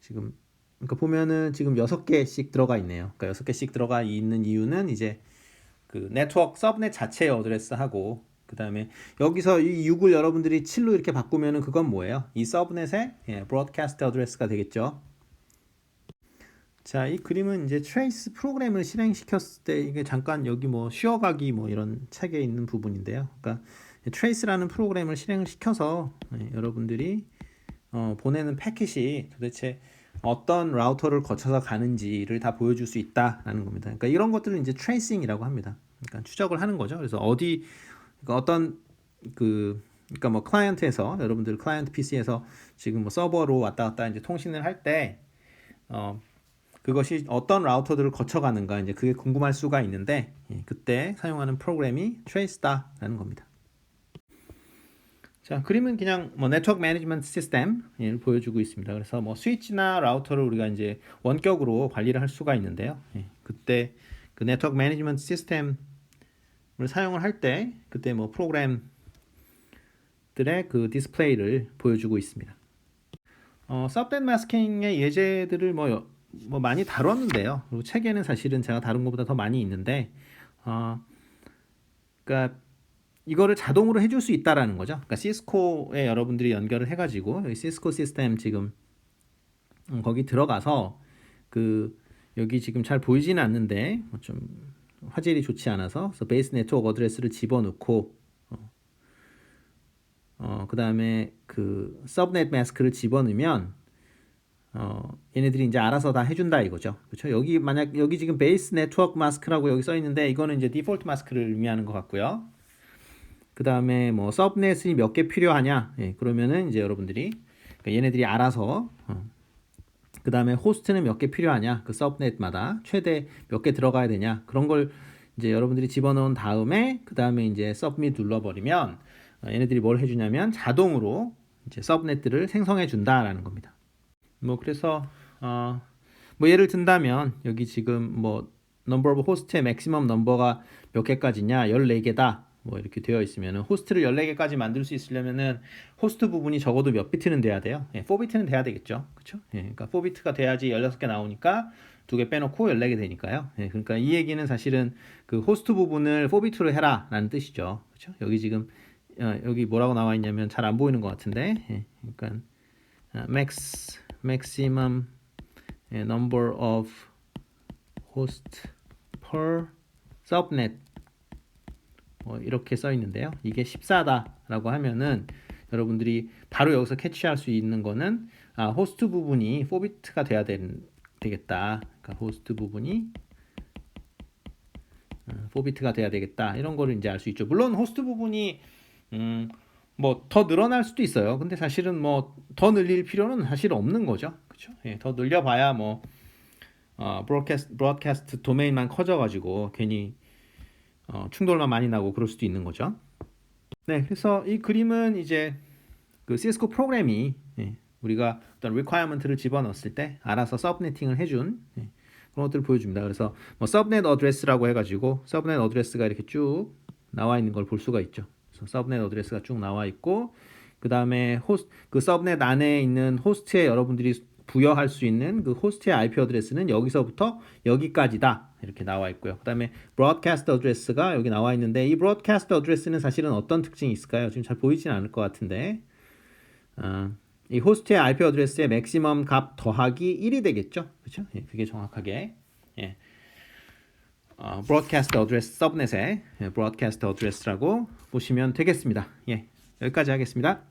[SPEAKER 1] 지금 그러니까 보면은 지금 6개씩 들어가 있네요. 그러니까 6개씩 들어가 있는 이유는 이제 그 네트워크 서브넷 자체의 어드레스하고 그 다음에 여기서 이 6을 여러분들이 7로 이렇게 바꾸면은 그건 뭐예요? 이 서브넷의 브로드캐스트 어드레스가 되겠죠. 자, 이 그림은 이제 트레이스 프로그램을 실행시켰을 때 이게 잠깐 여기 뭐 쉬어가기 뭐 이런 책에 있는 부분인데요. 그러니까 트레이스라는 프로그램을 실행을 시켜서 여러분들이 보내는 패킷이 도대체 어떤 라우터를 거쳐서 가는지를 다 보여줄 수 있다라는 겁니다. 그러니까 이런 것들을 이제 트레이싱이라고 합니다. 그러니까 추적을 하는 거죠. 그래서 그러니까 어떤 그러니까 뭐 클라이언트에서 여러분들 클라이언트 PC에서 지금 뭐 서버로 왔다 갔다 이제 통신을 할 때 그것이 어떤 라우터들을 거쳐가는가 이제 그게 궁금할 수가 있는데 그때 사용하는 프로그램이 트레이스다라는 겁니다. 자, 그림은 그냥 뭐 네트워크 매니지먼트 시스템을 보여주고 있습니다. 그래서 뭐 스위치나 라우터를 우리가 이제 원격으로 관리를 할 수가 있는데요. 그때 그 네트워크 매니지먼트 시스템을 사용을 할 때 그때 뭐 프로그램들의 그 디스플레이를 보여주고 있습니다. 서브넷 마스킹의 예제들을 뭐 많이 다뤘는데요. 그리고 책에는 사실은 제가 다룬 것보다 더 많이 있는데, 그러니까 이거를 자동으로 해줄 수 있다라는 거죠. 그러니까 시스코에 여러분들이 연결을 해가지고 여기 시스코 시스템 지금 거기 들어가서 그 여기 지금 잘 보이지는 않는데 좀 화질이 좋지 않아서 그래서 베이스 네트워크 어드레스를 집어넣고 그 다음에 그 서브넷 마스크를 집어넣으면 얘네들이 이제 알아서 다 해준다 이거죠. 그렇죠? 여기 지금 베이스 네트워크 마스크라고 여기 써 있는데 이거는 이제 디폴트 마스크를 의미하는 것 같고요. 그 다음에 뭐 서브넷이 몇 개 필요하냐? 그러면은 이제 여러분들이 그러니까 얘네들이 알아서 그 다음에 호스트는 몇 개 필요하냐? 그 서브넷마다 최대 몇 개 들어가야 되냐? 그런 걸 이제 여러분들이 집어넣은 다음에 그 다음에 이제 서브밋 눌러버리면 얘네들이 뭘 해주냐면 자동으로 이제 서브넷들을 생성해 준다라는 겁니다. 뭐 그래서 뭐 예를 든다면 여기 지금 뭐 number of host의 maximum number가 몇 개까지냐? 14개다. 뭐 이렇게 되어 있으면 호스트를 14개까지 만들 수 있으려면은 호스트 부분이 적어도 몇 비트는 돼야 돼요? 4비트는 돼야 되겠죠. 그렇죠? 그러니까 4비트가 돼야지 16개 나오니까 2개 빼놓고 14개 되니까요. 그러니까 이 얘기는 사실은 그 호스트 부분을 4비트로 해라라는 뜻이죠. 그렇죠? 여기 지금 여기 뭐라고 나와 있냐면 잘 안 보이는 것 같은데. 그러니까 maximum number of host per subnet 이렇게 써 있는데요. 이게 14다라고 하면은 여러분들이 바로 여기서 캐치할 수 있는 거는 호스트 부분이 4비트가 돼야 되겠다. 그러니까 호스트 부분이 4비트가 돼야 되겠다. 이런 거를 이제 알 수 있죠. 물론 호스트 부분이 뭐 더 늘어날 수도 있어요. 근데 사실은 뭐 더 늘릴 필요는 사실 없는 거죠. 그렇죠? 예, 더 늘려봐야 뭐 브로드캐스트 도메인만 커져가지고 괜히 충돌만 많이 나고 그럴 수도 있는 거죠. 네, 그래서 이 그림은 이제 그 시스코 프로그램이 우리가 어떤 requirement를 집어넣었을 때 알아서 서브네팅을 해준 그런 것들을 보여줍니다. 그래서 뭐 서브넷 어드레스라고 해가지고 서브넷 어드레스가 이렇게 쭉 나와 있는 걸 볼 수가 있죠. 그래서 서브넷 어드레스가 쭉 나와 있고 그 다음에 그 서브넷 안에 있는 호스트에 여러분들이 부여할 수 있는 그 호스트의 IP 어드레스는 여기서부터 여기까지다 이렇게 나와 있고요. 그 다음에 브로드캐스트 어드레스가 여기 나와 있는데 이 브로드캐스트 어드레스는 사실은 어떤 특징이 있을까요? 지금 잘 보이진 않을 것 같은데 이 호스트의 IP 어드레스의 맥시멈 값 더하기 1이 되겠죠? 그렇죠? 예, 그게 정확하게 브로드캐스트 어드레스 서브넷의 브로드캐스트 어드레스라고 보시면 되겠습니다. 예, 여기까지 하겠습니다.